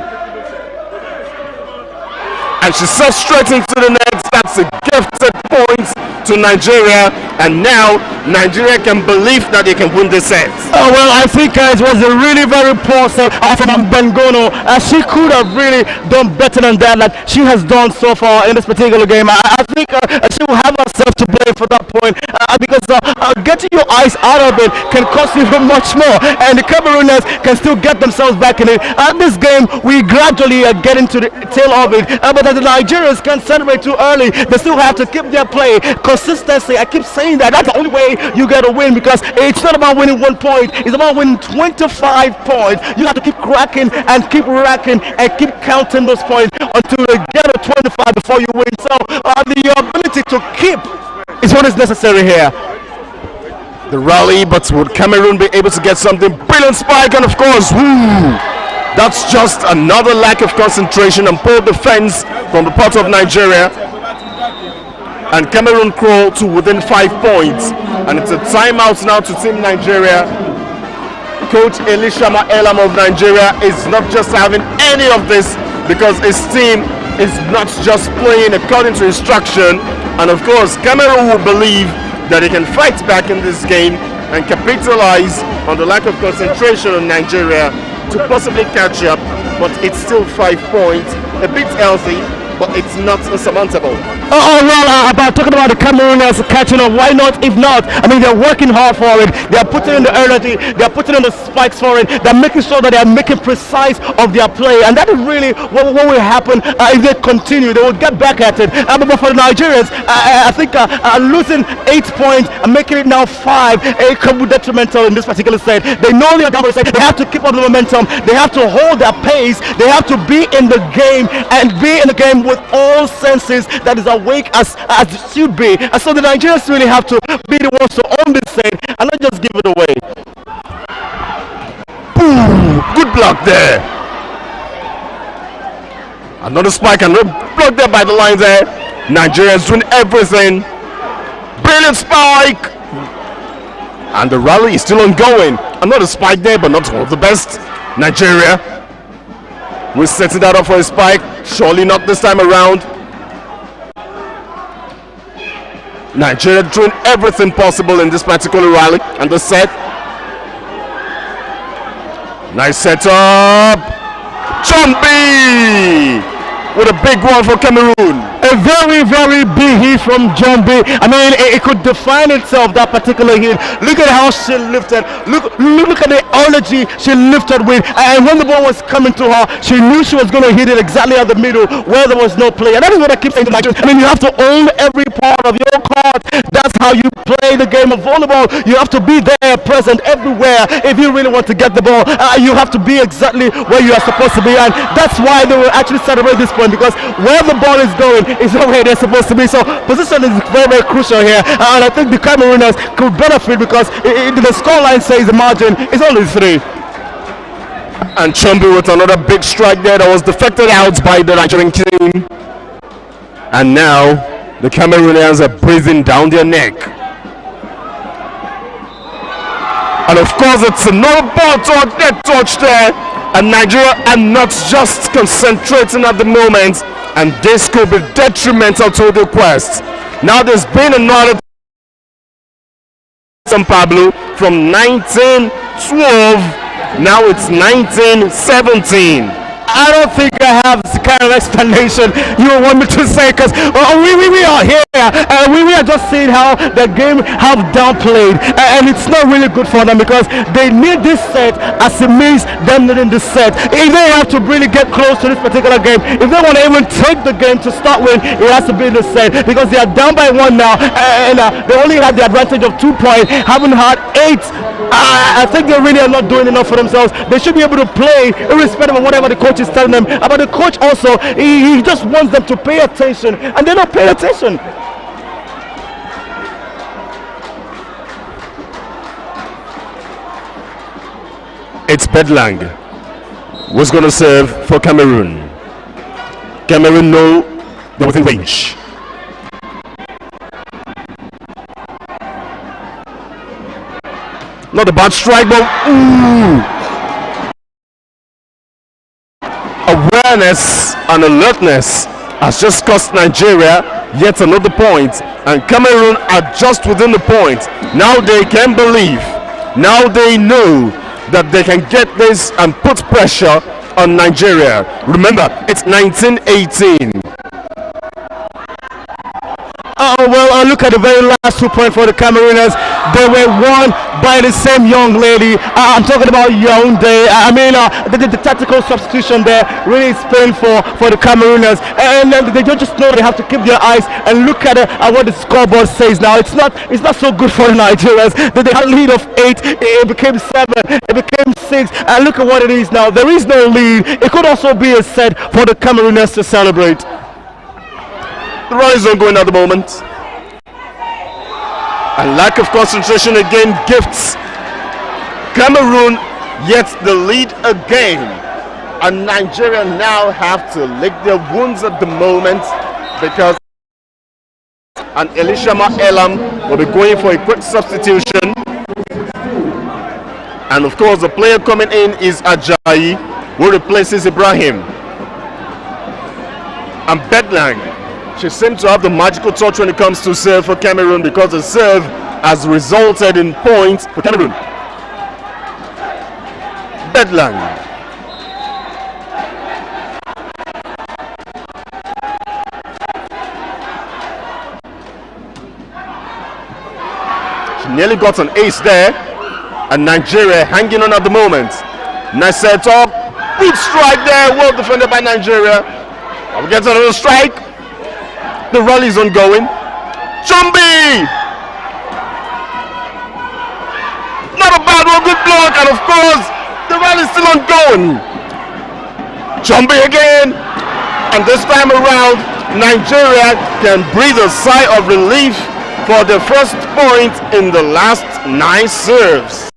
And she serves straight into the net. That's a gifted point to Nigeria, and now Nigeria can believe that they can win this set. Oh, well, I think it was a really very poor set from Bengono. She could have really done better than that, like she has done so far in this particular game. I think she will have herself to blame for that point, because getting your eyes out of it can cost you much more, and the Camerooners can still get themselves back in it. This game, we gradually get into the tail of it, but the Nigerians can't celebrate too early. They still have to keep their play. Consistency, I keep saying that's the only way you get a win, because it's not about winning 1 point, it's about winning 25 points. You have to keep cracking and keep racking and keep counting those points until you get a 25 before you win. So the ability to keep is what is necessary here. The rally, but would Cameroon be able to get something? Brilliant spike, and of course, woo! That's just another lack of concentration and poor defense from the part of Nigeria. And Cameroon crawl to within 5 points, and it's a timeout now to Team Nigeria. Coach Elishama Elam of Nigeria is not just having any of this, because his team is not just playing according to instruction. And of course, Cameroon will believe that they can fight back in this game and capitalize on the lack of concentration of Nigeria to possibly catch up, but it's still 5 points, a bit healthy, but it's not insurmountable. About talking about the Camerooners catching up, why not? If not, I mean, they're working hard for it. They're putting in the energy, they're putting in the spikes for it. They're making sure that they're making precise of their play, and that is really what will happen if they continue. They will get back at it. But for the Nigerians, I think losing 8 points and making it now 5, it could be detrimental in this particular set. They know they are going to say they have to keep up the momentum. They have to hold their pace. They have to be in the game and be in the game with all senses that is awake as it should be. And so the Nigerians really have to be the ones to own this thing and not just give it away. Boom! Good block there. Another spike and no block there by the line there. Nigerians doing everything Brilliant spike. And the rally is still ongoing. Another spike there, but not one of the best. Nigeria will set that up for a spike. Surely not this time around. Nigeria doing everything possible in this particular rally. And the set. Nice setup. Chombi with a big one for Cameroon. A very, very big hit from John B. I mean, it could define itself, that particular hit. Look at how she lifted. Look at the energy she lifted with. And when the ball was coming to her, she knew she was going to hit it exactly at the middle where there was no play. And that is what I keep saying to Nigerians. I mean, you have to own every part of your court. That's how you play the game of volleyball. You have to be there, present everywhere. If you really want to get the ball, you have to be exactly where you are supposed to be. And that's why they will actually celebrate this point, because where the ball is going is not where they're supposed to be. So position is very, very crucial here, and I think the Camerooners could benefit because the scoreline says the margin is only 3. And Chombi with another big strike there that was deflected out by the Nigerian team. And now the Cameroonians are breathing down their neck. And of course it's another ball to a dead touch there. And Nigeria are not just concentrating at the moment, and this could be detrimental to the quest. Now there's been another San Pablo from 1912, now it's 1917. I don't think I have the kind of explanation you want me to say, because we are here and we are just seeing how the game have downplayed, and it's not really good for them because they need this set as it means them needing this set. If they have to really get close to this particular game, if they want to even take the game to start with, it has to be the set, because they are down by 1 now, and they only have the advantage of 2 points, haven't had 8. I think they really are not doing enough for themselves. They should be able to play irrespective of whatever the coach is telling them. But the coach also, he just wants them to pay attention, and they're not paying attention. It's Bedlang who's going to serve for Cameroon. Cameroon know they're within range. Not a bad strike, but awareness and alertness has just cost Nigeria yet another point, and Cameroon are just within the point. Now they can believe. Now they know that they can get this and put pressure on Nigeria. Remember, it's 1918. Well, look at the very last 2 points for the Camerooners. They were won by the same young lady. I'm talking about Yaoundé. I mean, the tactical substitution there really is paying for the Camerooners, and they just know they have to keep their eyes and look at what the scoreboard says now. It's not so good for the Nigerians. They had a lead of 8, it became 7, it became 6, and look at what it is now. There is no lead. It could also be a set for the Camerooners to celebrate. The rally is ongoing at the moment. And lack of concentration again gifts Cameroon yet the lead again. And Nigeria now have to lick their wounds at the moment, because and Elishama Elam will be going for a quick substitution. And of course the player coming in is Ajayi, who replaces Ibrahim. And Bedlang, she seems to have the magical touch when it comes to serve for Cameroon, because the serve has resulted in points for Cameroon. Bedlang. She nearly got an ace there, and Nigeria hanging on at the moment. Nice set up, good strike there, well defended by Nigeria. We get another strike. The rally is ongoing. Chombi! Not a bad one, good block, and of course, the rally is still ongoing. Chombi again, and this time around, Nigeria can breathe a sigh of relief for the first point in the last 9 serves.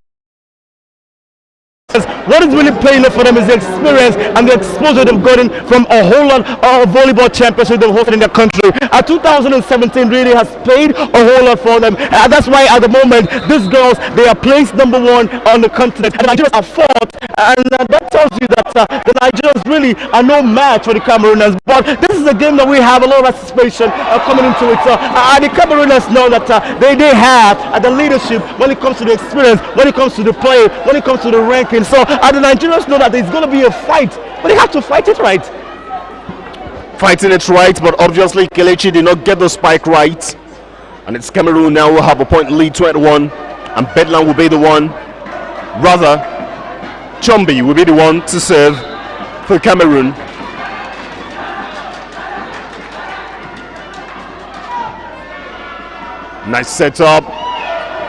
what is really paying off for them is the experience and the exposure they've gotten from a whole lot of volleyball championships they've hosted in their country. 2017 really has paid a whole lot for them. That's why at the moment, these girls, they are placed number 1 on the continent. And the Nigerians are 4th. And that tells you that the Nigerians really are no match for the Cameroonians. But this is a game that we have a lot of anticipation coming into it. And the Cameroonians know that they have the leadership when it comes to the experience, when it comes to the play, when it comes to the ranking. So the Nigerians know that it's going to be a fight, but they have to fight it right. Fighting it right, but obviously Kelechi did not get the spike right. And it's Cameroon now will have a point lead 21, and Bedlam will be the one, rather Chumbi will be the one to serve for Cameroon. Nice setup.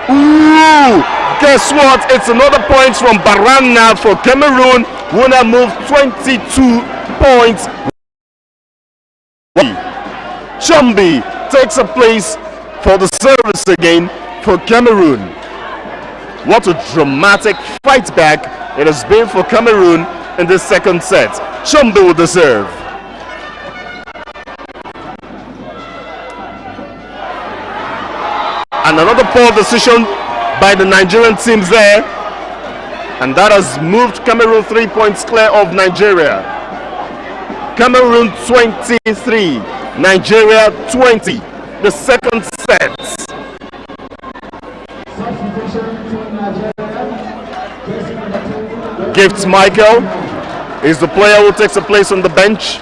Ooh! Guess what? It's another point from Barana for Cameroon, who now move 22 points. Chumbi takes a place for the service again for Cameroon. What a dramatic fight back it has been for Cameroon in the second set. Chumbi with the serve. And another poor decision by the Nigerian teams there, and that has moved Cameroon 3 points clear of Nigeria. Cameroon 23, Nigeria 20, the second set. Gifts Michael is the player who takes a place on the bench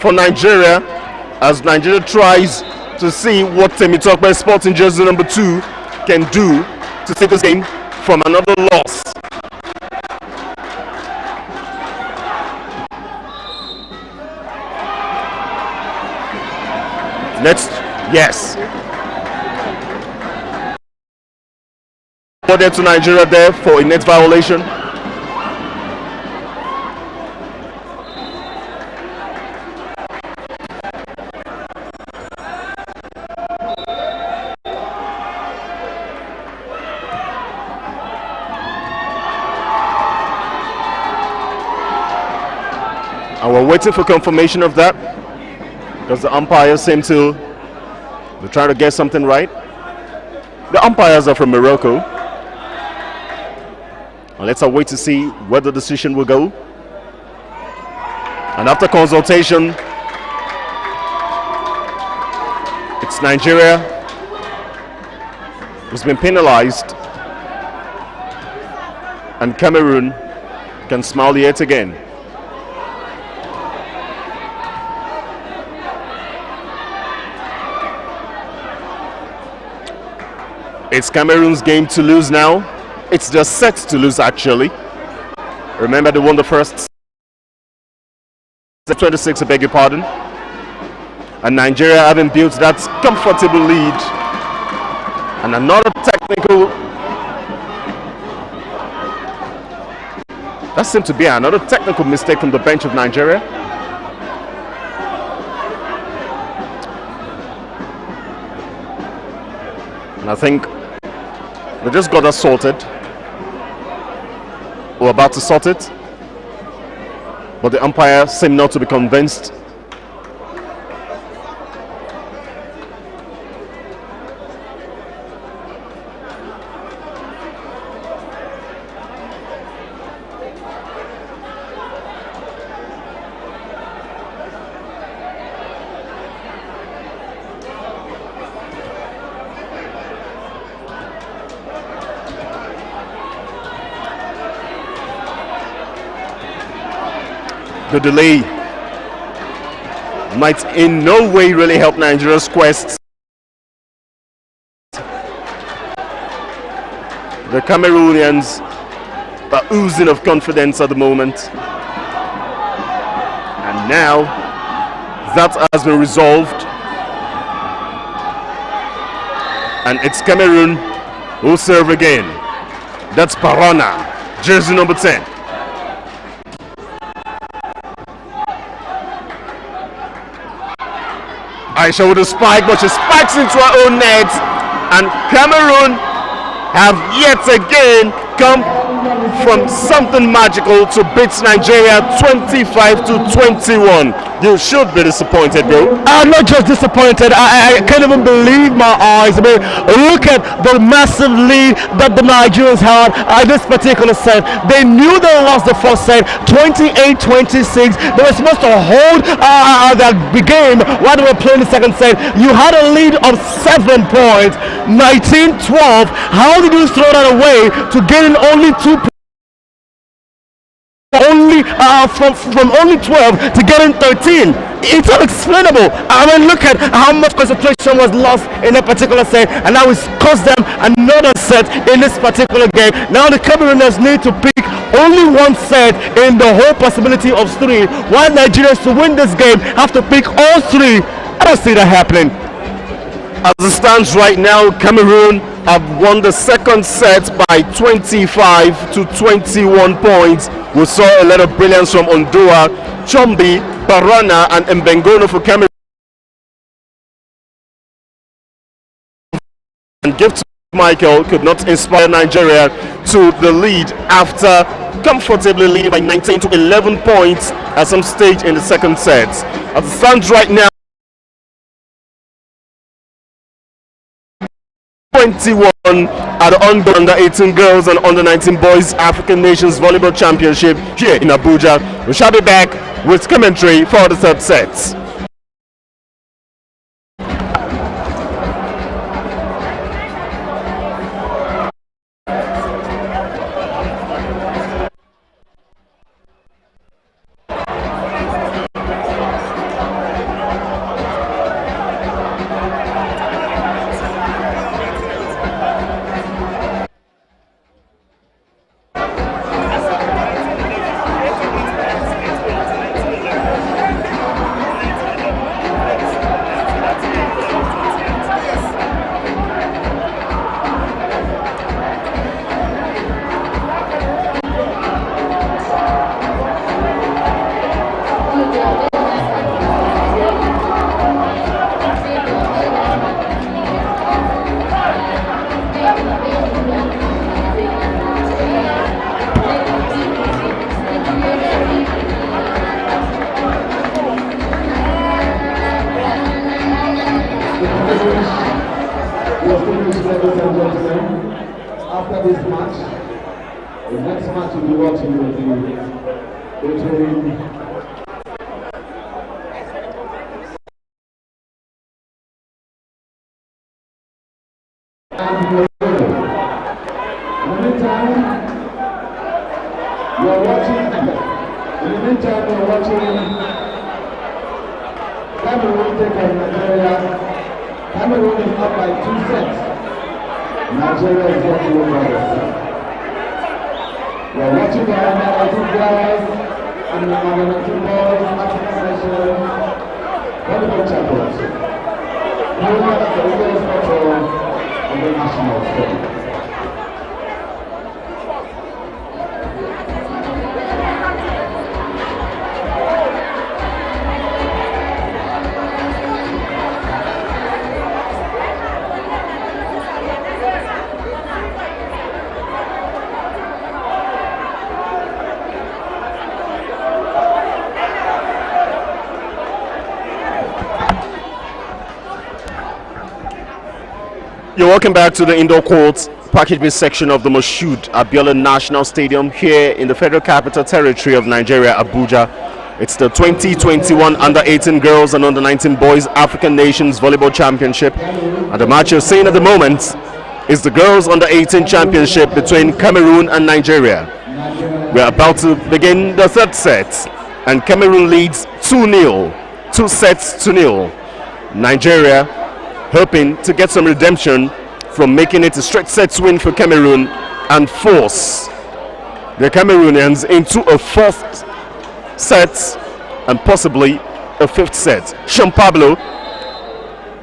for Nigeria as Nigeria tries to see what Temitope Sporting jersey number 2 can do to save this game from another loss. Next, yes. Order to Nigeria there for a net violation. And we're waiting for confirmation of that, because the umpires seem to be trying to get something right. The umpires are from Morocco. And let's wait to see where the decision will go. And after consultation, it's Nigeria who's been penalized, and Cameroon can smile yet again. It's Cameroon's game to lose now. It's just set to lose, actually. Remember, they won the first 26, I beg your pardon. And Nigeria having built that comfortable lead. And another technical. That seemed to be another technical mistake from the bench of Nigeria. And I think they just got us sorted. We're about to sort it. But the umpire seemed not to be convinced. The delay might in no way really help Nigeria's quest. The Cameroonians are oozing of confidence at the moment. And now that has been resolved. And it's Cameroon who serve again. That's Parana, jersey number 10. Aisha with a spike, but she spikes into her own net, and Cameroon have yet again come from something magical to beat Nigeria 25 to 21. You should be disappointed, bro. I'm not just disappointed. I can't even believe my eyes. I mean, look at the massive lead that the Nigerians had at this particular set. They knew they lost the first set, 28-26. They were supposed to hold that game while they were playing the second set. You had a lead of 7 points, 19-12. How did you throw that away to gain only 2 points? From only 12 to getting 13? It's unexplainable. I mean, look at how much concentration was lost in a particular set, and now it's cost them another set in this particular game. Now the Camerooners need to pick only 1 set in the whole possibility of 3, while Nigerians, to win this game, have to pick all 3. I don't see that happening. As it stands right now, Cameroon have won the second set by 25 to 21 points. We saw a lot of brilliance from Ondua, Chombi, Barana and Mbengono for Cameroon. And Gift Michael could not inspire Nigeria to the lead after comfortably leading by 19 to 11 points at some stage in the second set. As it stands right now, 21 at the under 18 girls and under 19 boys African Nations Volleyball Championship here in Abuja. We shall be back with commentary for the third set. After this match, the next match will be watching will be between and in the meantime, you're watching. In the meantime, you're watching Cameroon take on Nigeria. Cameroon is up by 2 sets. Nigeria is getting over this. We are watching the under 18 girls and the under 19 boys African Nations Volleyball Championship. Here at the Lagos Metro on the national stage. You're welcome back to the indoor courts package B section of the Moshood Abiola National Stadium here in the Federal Capital Territory of Nigeria, Abuja. It's the 2021 Under 18 Girls and Under 19 Boys African Nations Volleyball Championship. And the match you're seeing at the moment is the Girls Under 18 Championship between Cameroon and Nigeria. We're about to begin the third set, and Cameroon leads 2-0, 2 sets to 0. Nigeria hoping to get some redemption from making it a straight sets win for Cameroon and force the Cameroonians into a 4th set and possibly a 5th set. Sean Pablo,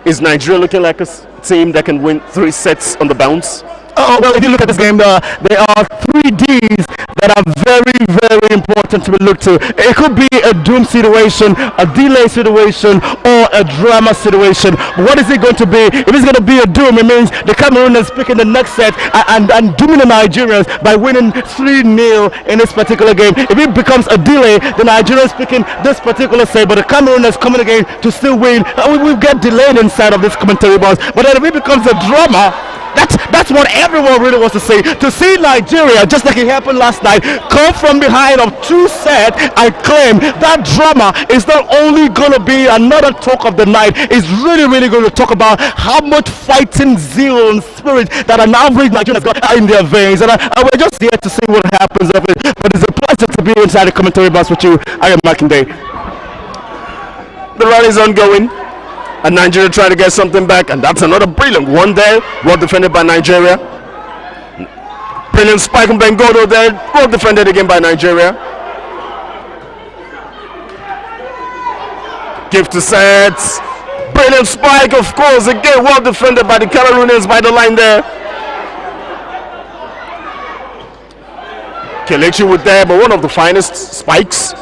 is Nigeria looking like a team that can win 3 sets on the bounce? Oh, well, if you look at this game, there are 3 three D's that are very, very important to be looked to. It could be a doom situation, a delay situation, or a drama situation. But what is it going to be? If it's going to be a doom, it means the Camerooners picking the next set and dooming the Nigerians by winning 3-0 in this particular game. If it becomes a delay, the Nigerians picking this particular set, but the Camerooners coming again to still win. We get delayed inside of this commentary box. But then if it becomes a drama, that's what everyone really wants to see. To see Nigeria, just like it happened last night, come from behind of 2 sets and claim that drama is not only going to be another talk of the night, it's really, really going to talk about how much fighting zeal and spirit that an average Nigerian has got in their veins. And we're just here to see what happens of it. But it's a pleasure to be inside the commentary box with you. I am Makinde. The rally is ongoing, and Nigeria trying to get something back, and that's another brilliant one there, well defended by Nigeria. Brilliant spike from Bengodo there, well defended again by Nigeria. Give to sets, brilliant spike, of course, again well defended by the Cameroonians by the line there. Kelechi with there, but one of the finest spikes.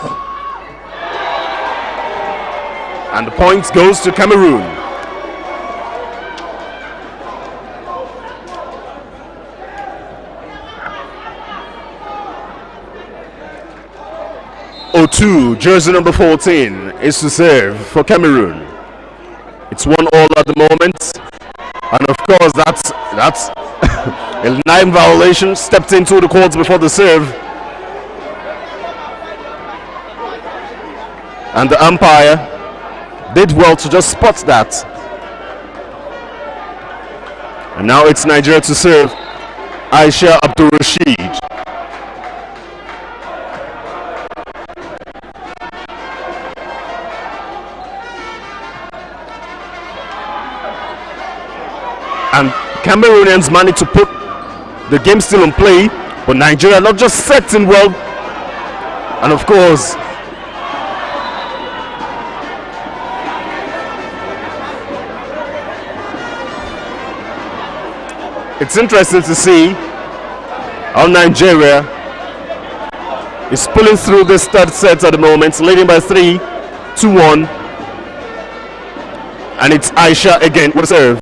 And the point goes to Cameroon. O2, jersey number 14, is to serve for Cameroon. It's 1-1 at the moment. And of course, that's a 9 violation. Stepped into the courts before the serve. And the umpire did well to just spot that. And now it's Nigeria to serve. Aisha Abdul Rashid. And Cameroonians managed to put the game still in play, but Nigeria not just setting well. And of course, it's interesting to see how Nigeria is pulling through this third set at the moment, leading by 3-1. And it's Aisha again with a serve.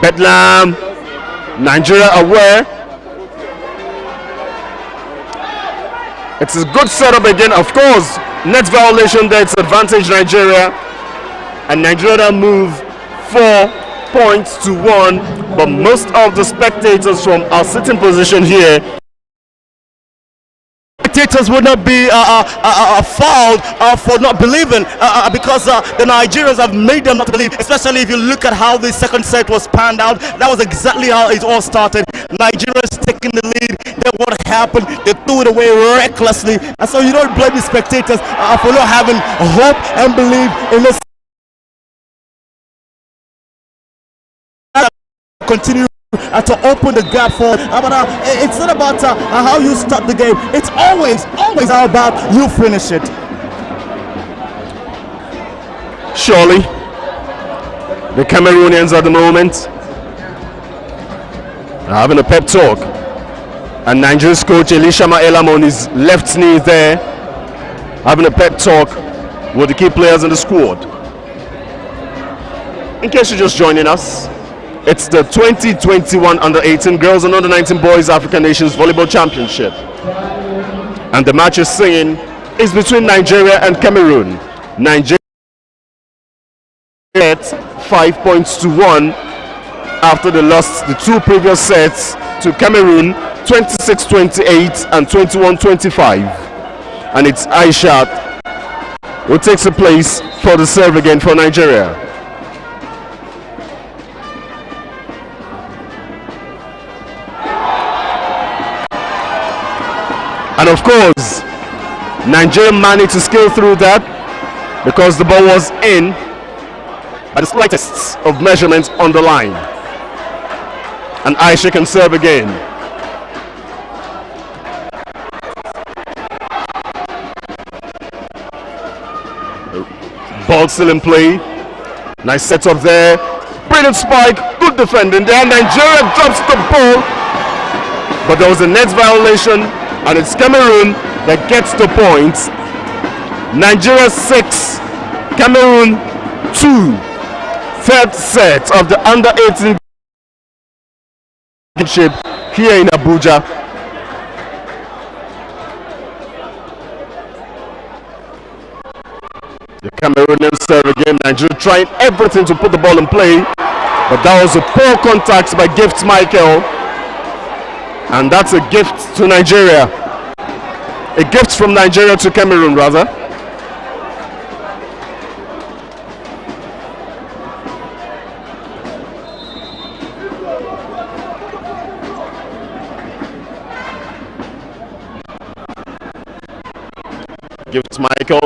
Bedlam, Nigeria aware. It's a good setup again, of course. Net violation there, it's advantage Nigeria. And Nigeria move 4 points to 1, but most of the spectators from our sitting position here, spectators would not be fouled for not believing because the Nigerians have made them not to believe, especially if you look at how the second set was panned out. That was exactly how it all started. Nigerians taking the lead, then what happened? They threw it away recklessly, and so you don't blame the spectators for not having hope and believe in this. Continue to open the gap for but it's not about how you start the game. It's always about you finish it. surely the Cameroonians at the moment are having a pep talk, and Nigeria's coach Elisha Maelam on his left knee there, having a pep talk with the key players in the squad. In case you're just joining us, it's the 2021 Under-18 Girls and Under-19 Boys African Nations Volleyball Championship. And the match is is between Nigeria and Cameroon. Nigeria gets 5 points to 1 after they lost the two previous sets to Cameroon, 26-28 and 21-25. And it's Aisha who takes the place for the serve again for Nigeria. And of course, Nigeria managed to scale through that because the ball was in at the slightest of measurements on the line. And Aisha can serve again. Ball still in play. Nice setup there. Brilliant spike. Good defending there. Nigeria drops the ball, but there was a net violation, and it's Cameroon that gets the points. Nigeria 6, Cameroon 2. Third set of the under-18 championship here in Abuja. The Cameroonians serve again. Nigeria trying everything to put the ball in play, but that was a poor contact by Gift Michael, and that's a gift to Nigeria. A gift from Nigeria to Cameroon, rather. Gift Michael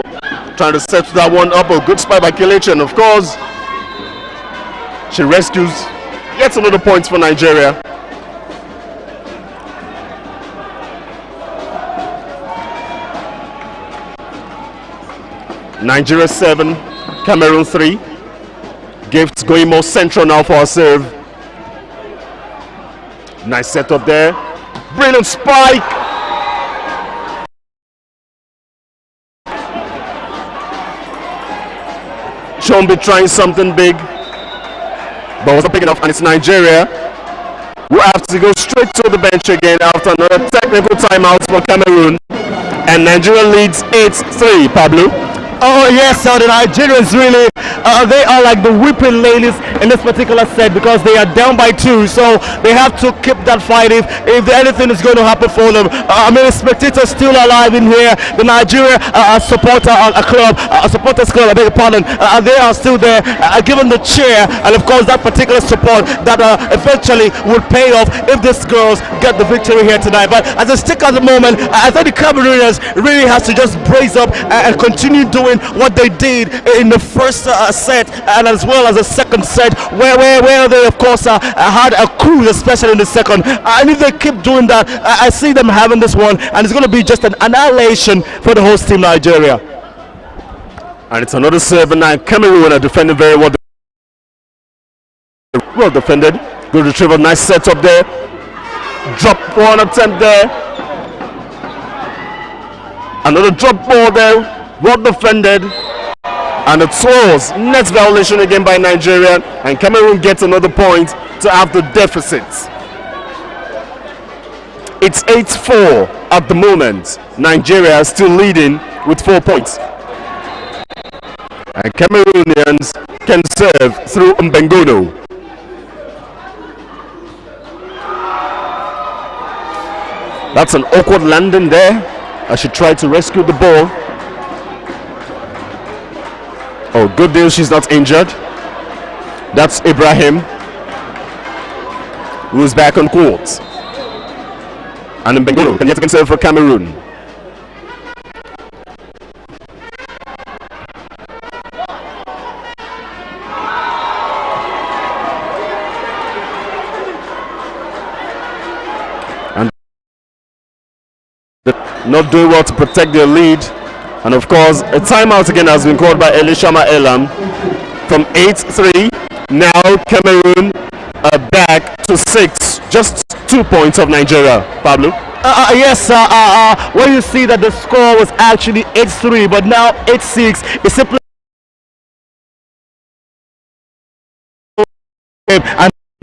trying to set that one up. A good spy by Kelechi, and of course she rescues yet another point for Nigeria. Nigeria 7, Cameroon 3. Gifts going more central now for our serve. Nice setup there. Brilliant spike. Chombi trying something big, but wasn't big enough, and it's Nigeria who have to go straight to the bench again after another technical timeout for Cameroon, and Nigeria leads 8-3. Pablo. Oh yes, so the Nigerians really, they are like the whipping ladies in this particular set because they are down by 2, so they have to keep that fight if anything is going to happen for them. I mean, the spectators still alive in here. The Nigeria supporters club, I beg your pardon, they are still there, given the cheer, and of course that particular support that eventually would pay off if these girls get the victory here tonight. But as a stick at the moment, I think the Cameroonians really has to just brace up and continue doing what they did in the first set and as well as the second set where they of course had a cruise, especially in the second, and if they keep doing that, I see them having this one, and it's going to be just an annihilation for the host team Nigeria. And it's another serve, and now Cameroon are defending very well. Well defended. Good retrieval, nice setup there. Drop one attempt there. Another drop ball there. Well defended, and it was net violation again by Nigeria, and Cameroon gets another point to have the deficit. It's 8-4 at the moment. Nigeria is still leading with 4 points, and Cameroonians can serve through Mbengono. That's an awkward landing there as she tried to rescue the ball. Oh, good deal, she's not injured. That's Ibrahim, who's back on court. And Mbengono can yet again serve for Cameroon. And not doing well to protect their lead. And of course, a timeout again has been called by Elishama Elam. From 8-3, now Cameroon are back to 6, just 2 points of Nigeria. Pablo? Yes, when you see that the score was actually 8-3, but now 8-6, it's simply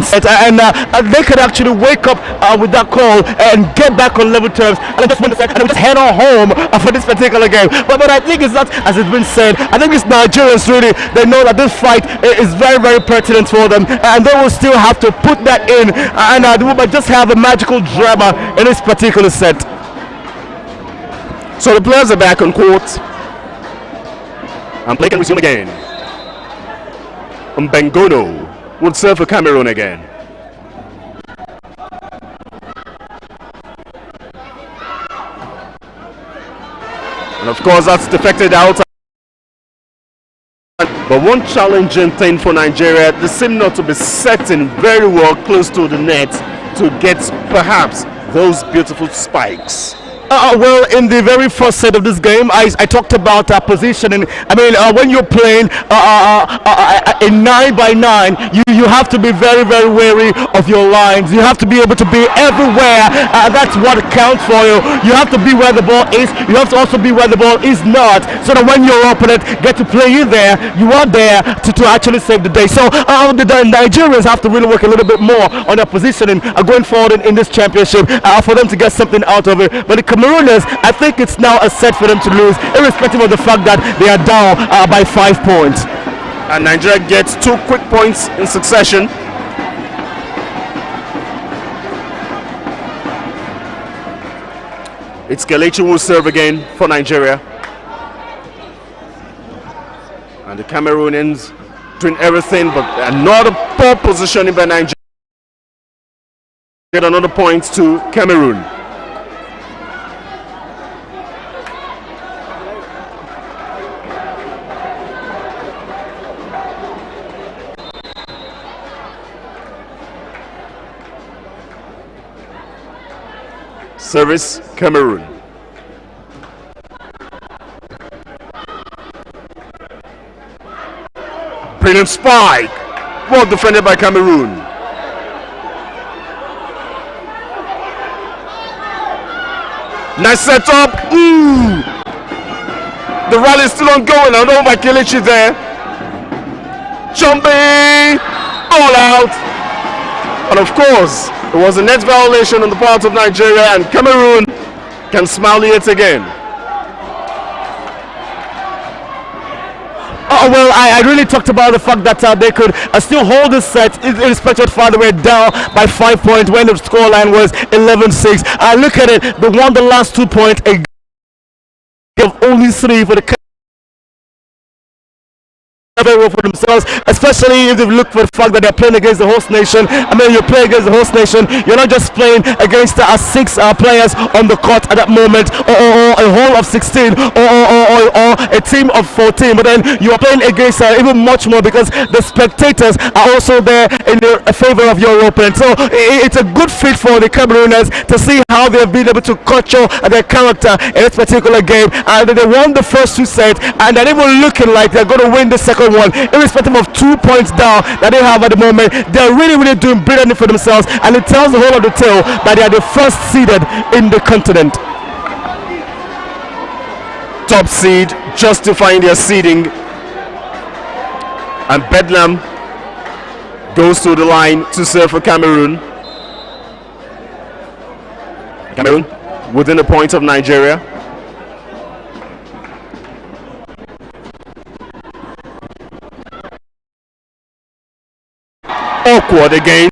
and they could actually wake up with that call and get back on level terms, and just win the set and just head on home for this particular game. But I think it's not as it's been said. I think it's Nigerians really. They know that this fight is very, very pertinent for them, and they will still have to put that in, and they will just have a magical drama in this particular set. So the players are back on court, and play can resume again. Mbengono would serve for Cameroon again. And of course that's deflected out. But one challenging thing for Nigeria, they seem not to be setting very well close to the net to get perhaps those beautiful spikes. Well, in the very first set of this game, I talked about positioning. I mean, when you're playing in 9 by 9, you you have to be very, very wary of your lines. You have to be able to be everywhere. That's what counts for you. You have to be where the ball is. You have to also be where the ball is not, so that when your opponent get to play you there, you are there to actually save the day. So the Nigerians have to really work a little bit more on their positioning going forward in this championship for them to get something out of it. But the Camerooners, I think it's now a set for them to lose, irrespective of the fact that they are down by 5 points. And Nigeria gets 2 quick points in succession. It's Kelechi who will serve again for Nigeria. And the Cameroonians doing everything, but another poor positioning by Nigeria. Get another point to Cameroon. Service Cameroon. Brilliant spike. Well defended by Cameroon. Nice setup. Ooh. The rally is still ongoing. I know by Kelechi there. Jumping. All out. And of course, it was a net violation on the part of Nigeria, and Cameroon can smile yet again. Well, I really talked about the fact that they could still hold the set, irrespective of the fact they were down by 5 points when the scoreline was 11-6. Look at it, they won the last 2 points, a of only 3 for the very well for themselves, especially if they look for the fact that they're playing against the host nation. I mean, you play against the host nation, you're not just playing against 6 players on the court at that moment, or a whole of 16, or a team of 14, but then you are playing against even much more, because the spectators are also there in favor of your opponent. So it's a good fit for the Camerooners to see how they've been able to culture their character in this particular game. And they won the first 2 sets, and they're even looking like they're going to win the second one, irrespective of 2 points down that they have at the moment. They're really doing brilliantly for themselves, and it tells the whole of the tale that they are the first seeded in the continent. Top seed justifying their seeding, and Bedlam goes to the line to serve for Cameroon. Cameroon within a point of Nigeria. Awkward again.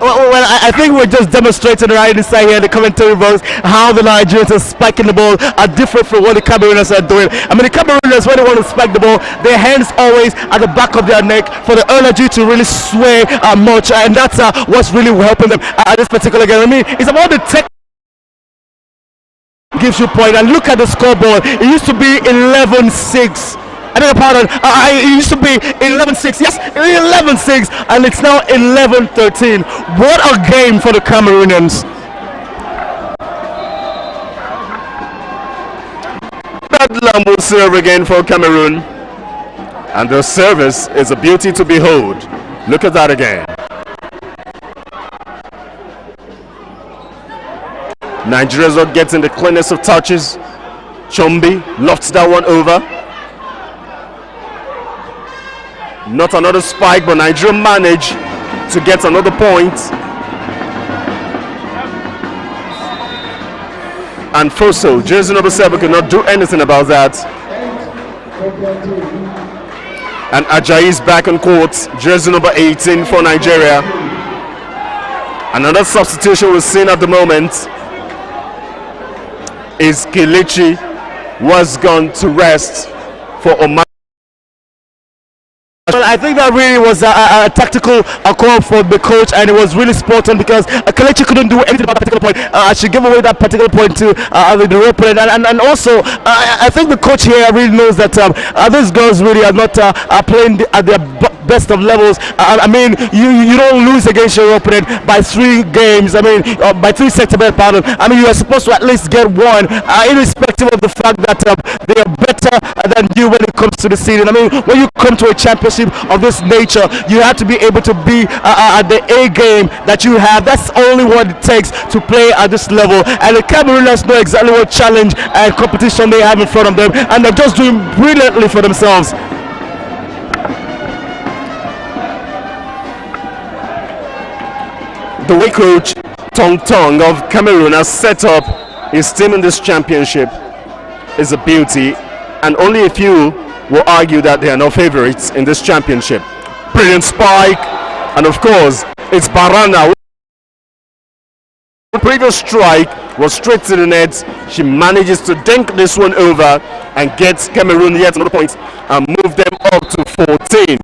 Well, I think we're just demonstrating right inside here in the commentary box how the Nigerians are spiking the ball are different from what the Camerooners are doing. I mean, the Camerooners, when they want to spike the ball, their hands always at the back of their neck for the energy to really sway much, and that's what's really helping them at this particular game. I mean, it's about the tech gives you point, and look at the scoreboard. It used to be 11-6. I beg your pardon, it used to be 11-6, yes, 11-6, and it's now 11-13. What a game for the Cameroonians. Bedlam will serve again for Cameroon, and their service is a beauty to behold. Look at that again. Nigeria's not getting the cleanest of touches. Chombi lofts that one over. Not another spike, but Nigeria managed to get another point. And Foso, jersey number 7, could not do anything about that. And Ajayi is back on court, jersey number 18 for Nigeria. Another substitution we're seeing at the moment is Kelechi, was gone to rest for Oman. Well, I think that really was a tactical call for the coach, and it was really spot on, because Kelechi couldn't do anything about that particular point. She gave away that particular point to the opponent, and also I think the coach here really knows that these girls really are not playing at their best of levels. I mean, you don't lose against your opponent by 3 games. I mean, by 3 sets of pardon. I mean, you are supposed to at least get one, irrespective of the fact that they are better than you when it comes to the season. I mean, when you come to a championship of this nature, you have to be able to be at the A game that you have. That's only what it takes to play at this level. And the Camerooners know exactly what challenge and competition they have in front of them, and they're just doing brilliantly for themselves. The way coach Tong Tong of Cameroon has set up his team in this championship is a beauty, and only a few will argue that they are no favorites in this championship. Brilliant spike, and of course it's Barana. The previous strike was straight to the net. She manages to dink this one over and gets Cameroon yet another point and move them up to 14,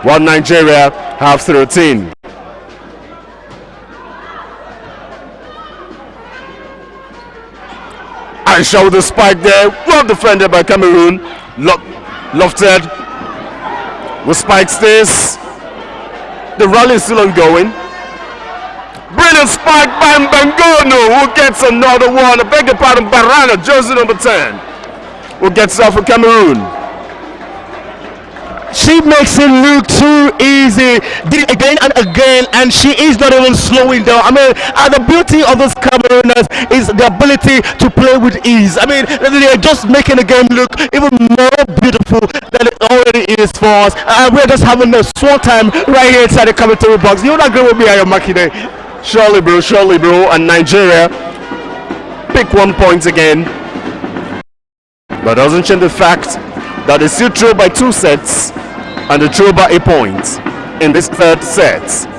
while Nigeria have 13. Aisha with the spike there, well defended by Cameroon. Lofted with spikes this. The rally is still ongoing. Brilliant spike by Mbangono, who gets another one. I beg your pardon, Barana, jersey number 10, who gets off for Cameroon. She makes it look too easy, did it again and again, and she is not even slowing down. I mean, the beauty of those Camerooners is the ability to play with ease. I mean, they are just making the game look even more beautiful than it already is for us. We're just having a swan time right here inside the commentary box. You would agree with me, Ayomakide? Surely bro, and Nigeria pick 1 point again, but doesn't change the fact that they still throw by 2 sets and they throw by a point in this 3rd set.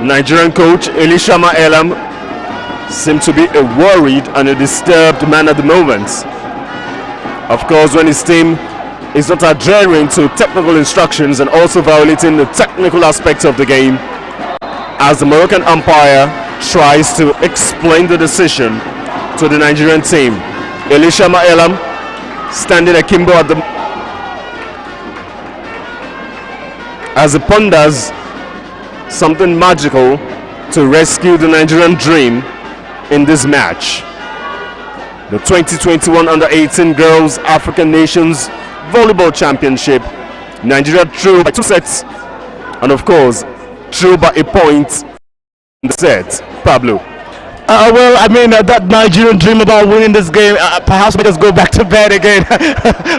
Nigerian coach Elishama Elam seemed to be a worried and a disturbed man at the moment. Of course, when his team is not adhering to technical instructions and also violating the technical aspects of the game, as the Moroccan umpire tries to explain the decision to the Nigerian team. Elishama Elam standing akimbo at the as he ponders something magical to rescue the Nigerian dream in this match. The 2021 Under-18 Girls African Nations Volleyball Championship. Nigeria threw by 2 sets and of course threw by a point in the set. Pablo. Well, I mean, that Nigerian dream about winning this game, perhaps make us go back to bed again.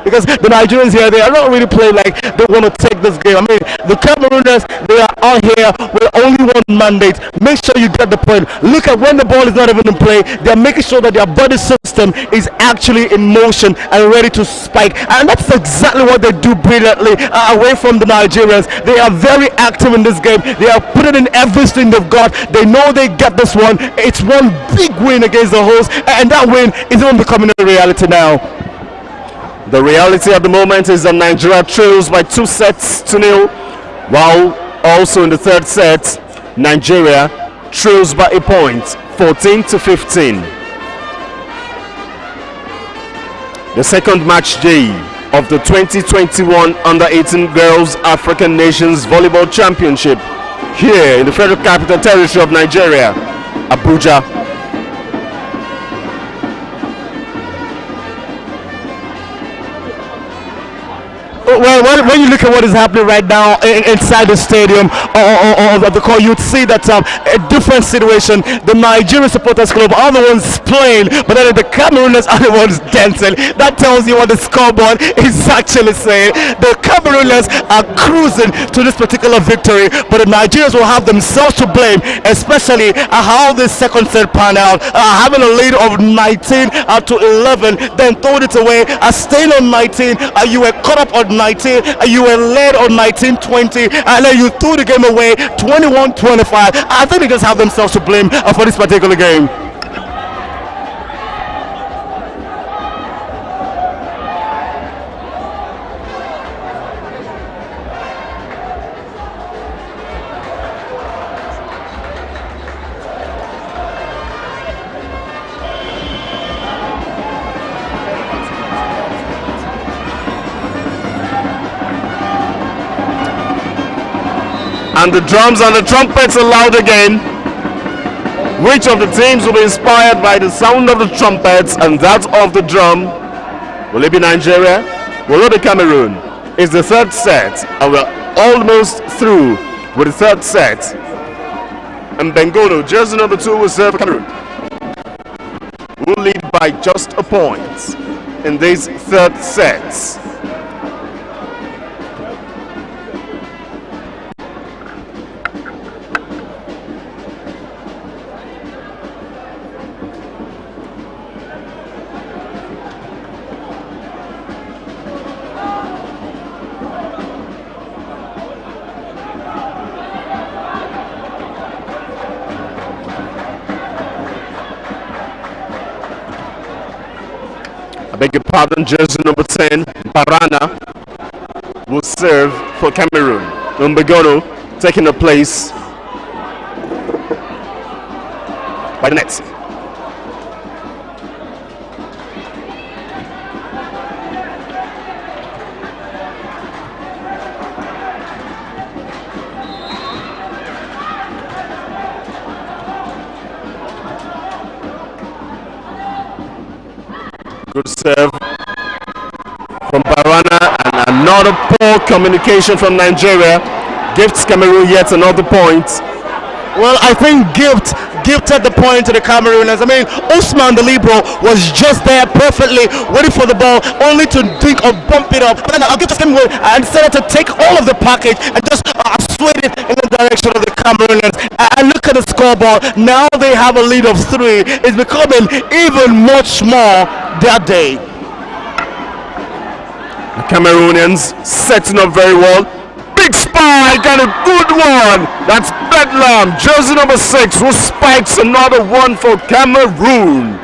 Because the Nigerians here, they are not really playing like they want to take this game. I mean, the Camerooners, they are out here with only one mandate. Make sure you get the point. Look at when the ball is not even in play, they're making sure that their body system is actually in motion and ready to spike. And that's exactly what they do brilliantly away from the Nigerians. They are very active in this game. They are putting in everything they've got. They know they get this one. It's one big win against the host, and that win is even becoming a reality now. The reality at the moment is that Nigeria trails by 2 sets to 0, while also in the 3rd set Nigeria trails by a point, 14-15. The second match day of the 2021 Under-18 Girls African Nations Volleyball Championship here in the Federal Capital Territory of Nigeria, Abuja. Well, when you look at what is happening right now inside the stadium or the court, you'd see that a different situation. The Nigerian supporters club are the ones playing, but then the Camerooners are the ones dancing. That tells you what the scoreboard is actually saying. The Camerooners are cruising to this particular victory, but the Nigerians will have themselves to blame, especially how this second set panned out, having a lead of 19 to 11, then throwing it away, staying on 19. You were caught up on 19, you were led on 19-20, and then you threw the game away 21-25. I think they just have themselves to blame for this particular game. And the drums and the trumpets are loud again. Which of the teams will be inspired by the sound of the trumpets and that of the drum? Will it be Nigeria? Will it be Cameroon? It's the third set, and we're almost through with the third set. And Bengono, jersey number 2, will serve Cameroon. Will lead by just a point in these third sets. Beg your pardon, jersey number 10, Barana, will serve for Cameroon. Umbegono taking the place by the net. Good serve from Barana, and another poor communication from Nigeria gifts Cameroon yet another point. Well, I think gifted the point to the Camerooners. I mean, Usman the Libro was just there perfectly waiting for the ball, only to think of bump it up. But then I'll give him and decided to take all of the package and just swayed it in the direction of the Camerooners. And look at the scoreboard. Now they have a lead of 3. It's becoming even much more their day. The Cameroonians setting up very well. Big spike and a good one. That's Bedlam, jersey number 6, who spikes another one for Cameroon.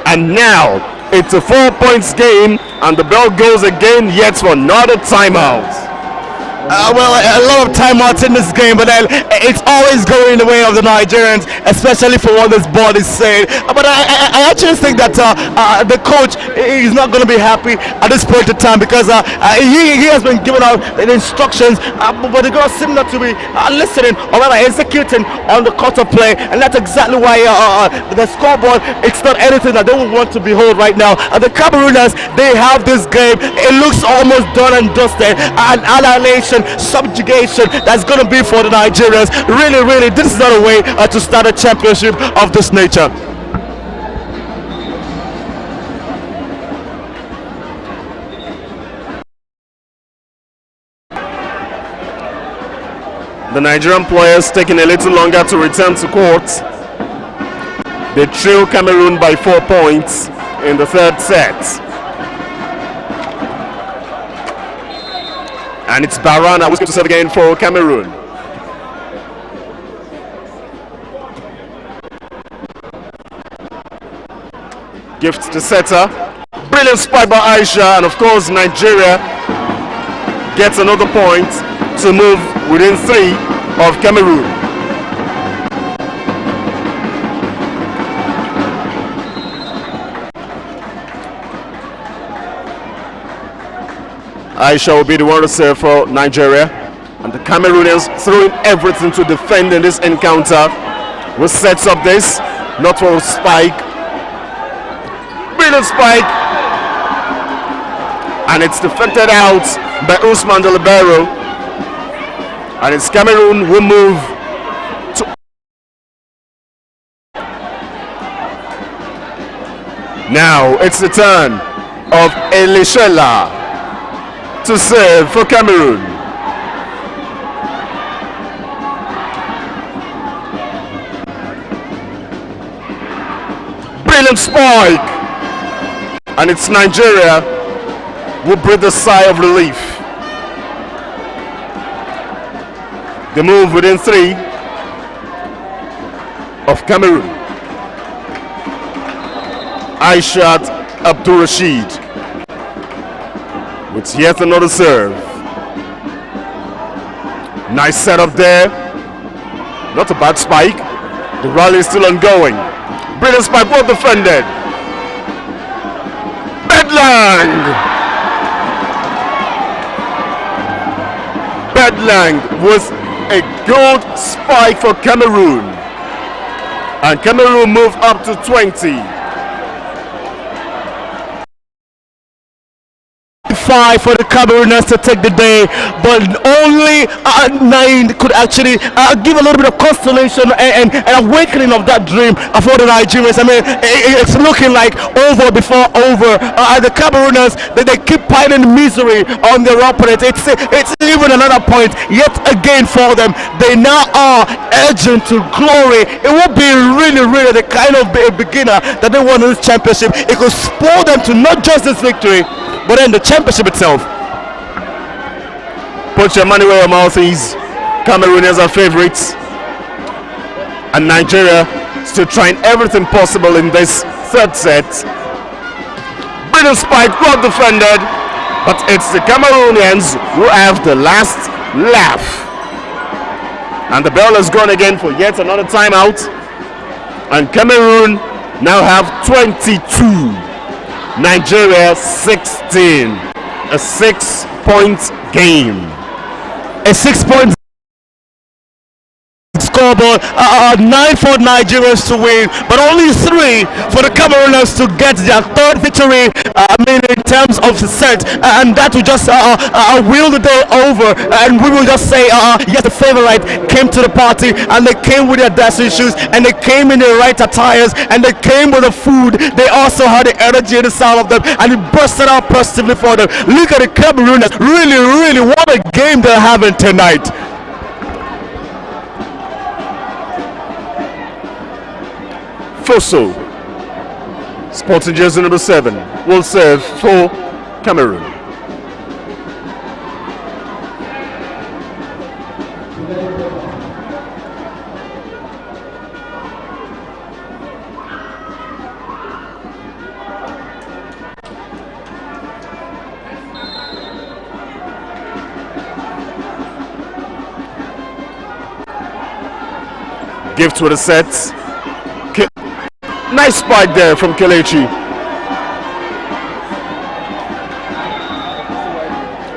And now it's a 4 points game, and the bell goes again yet for another timeout. Well, a lot of timeouts in this game, but then it's always going the way of the Nigerians, especially for what this board is saying. But I actually think that the coach is not going to be happy at this point in time, because he has been giving out the instructions, but the girls seem not to be listening or rather executing on the court of play, and that's exactly why the scoreboard, it's not anything that they would want to behold right now. The Camerooners, they have this game. It looks almost done and dusted. An annihilation, subjugation that's going to be for the Nigerians. Really, this is not a way to start a championship of this nature. The Nigerian players taking a little longer to return to court. They trail Cameroon by 4 points in the third set. And it's Barana who's going to serve again for Cameroon. Gift to setter. Brilliant spike by Aisha, and of course Nigeria gets another point to move within 3 of Cameroon. Aisha will be the one to serve for Nigeria. And the Cameroonians throwing everything to defend in this encounter. Who sets up this? Not for spike. Brilliant spike. And it's defended out by Usman de Libero. And it's Cameroon who move to. Now it's the turn of Elishela to serve for Cameroon. Brilliant spike. And it's Nigeria who breathe a sigh of relief. They move within 3 of Cameroon. Aishat Abdul Rashid with yet another serve. Nice setup there. Not a bad spike. The rally is still ongoing. Brilliant spike, well defended. Bedlang was a good spike for Cameroon. And Cameroon moved up to 20. 5 for the Camerooners to take the day, but only 9 could actually give a little bit of constellation and awakening of that dream for the Nigerians. I mean, it's looking like over before over. The Camerooners, they keep piling misery on their opponent. It's even another point yet again for them. They now are edging to glory. It would be really the kind of beginner that they won in this championship. It could spoil them to not just this victory, but then the championship itself. Put your money where your mouth is. Cameroonians are favorites. And Nigeria still trying everything possible in this third set. Brilliant spike, well defended. But it's the Cameroonians who have the last laugh. And the bell has gone again for yet another timeout. And Cameroon now have 22. Nigeria 16. A 6-point game. A 6-point scoreboard. 9 for Nigerians to win, but only 3 for the Camerooners to get their 3rd victory. In terms of the set, and that will just wheel the day over, and we will just say yes, the favorite came to the party, and they came with their dancing shoes, and they came in the right attires, and they came with the food. They also had the energy in the sound of them, and it busted out positively for them. Look at the Camerooners, really what a game they're having tonight. Fosso, sporting jersey number 7, will serve for Cameroon. Gift with a set. Nice spike there from Kelechi.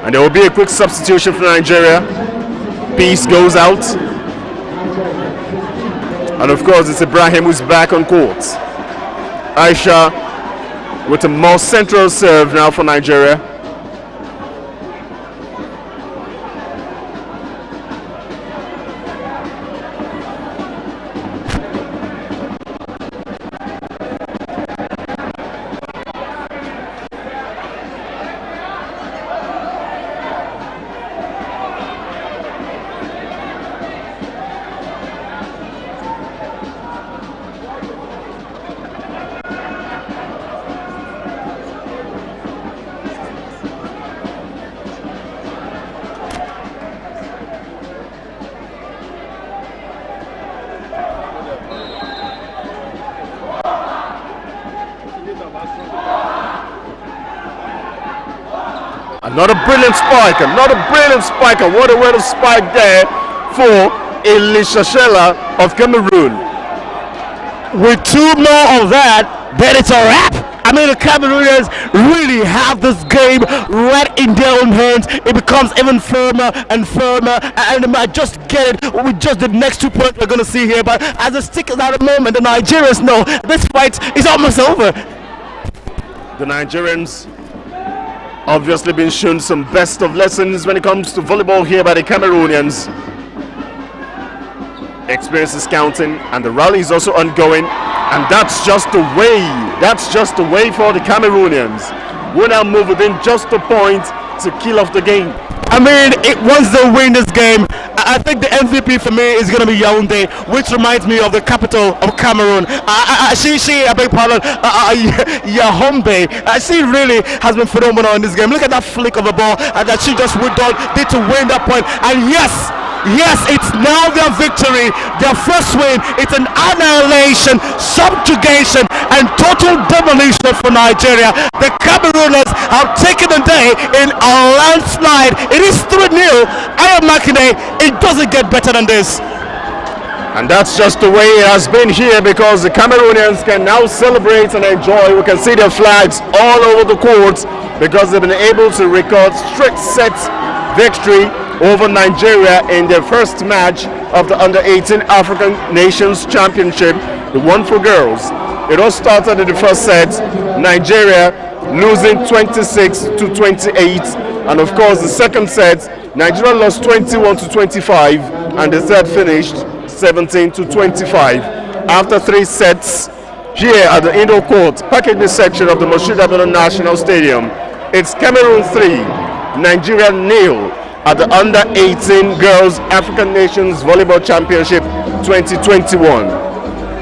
And there will be a quick substitution for Nigeria. Peace goes out. And of course it's Ibrahim who's back on court. Aisha with a more central serve now for Nigeria. Another brilliant spike, and what a way to spike there for Elisha Shella of Cameroon. With 2 more of that, then it's a wrap. I mean, the Cameroonians really have this game right in their own hands. It becomes even firmer and firmer, and they might just get it with just the next 2 points we're going to see here. But as it sticks at the moment, the Nigerians know this fight is almost over. The Nigerians obviously been shown some best of lessons when it comes to volleyball here by the Cameroonians. Experience is counting, and the rally is also ongoing, and that's just the way. That's just the way for the Cameroonians. We'll now move within just a point to kill off the game. I mean, once they win this game, I think the MVP for me is going to be Yaoundé, which reminds me of the capital of Cameroon. I beg pardon, Yaoundé. She really has been phenomenal in this game. Look at that flick of the ball that she just did to win that point. And yes, it's now their victory, their first win. It's an annihilation, subjugation, and total demolition for Nigeria. The Camerooners have taken the day in a landslide. It is 3-0. I am Makinde. It doesn't get better than this. And that's just the way it has been here, because the Cameroonians can now celebrate and enjoy. We can see their flags all over the court because they've been able to record straight set victory over Nigeria in their first match of the Under-18 African Nations Championship, the one for girls. It all started in the first set, Nigeria losing 26-28, and of course the second set, Nigeria lost 21-25, and the third finished 17-25. After 3 sets here at the indoor court, package section of the Moshood Abiola National Stadium, it's Cameroon 3, Nigeria 0 at the Under-18 Girls African Nations Volleyball Championship 2021.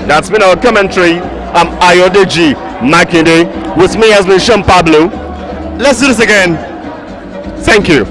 That's been our commentary. I'm Ayodeji Makinde. With me has been Sean Pablo. Let's do this again. Thank you.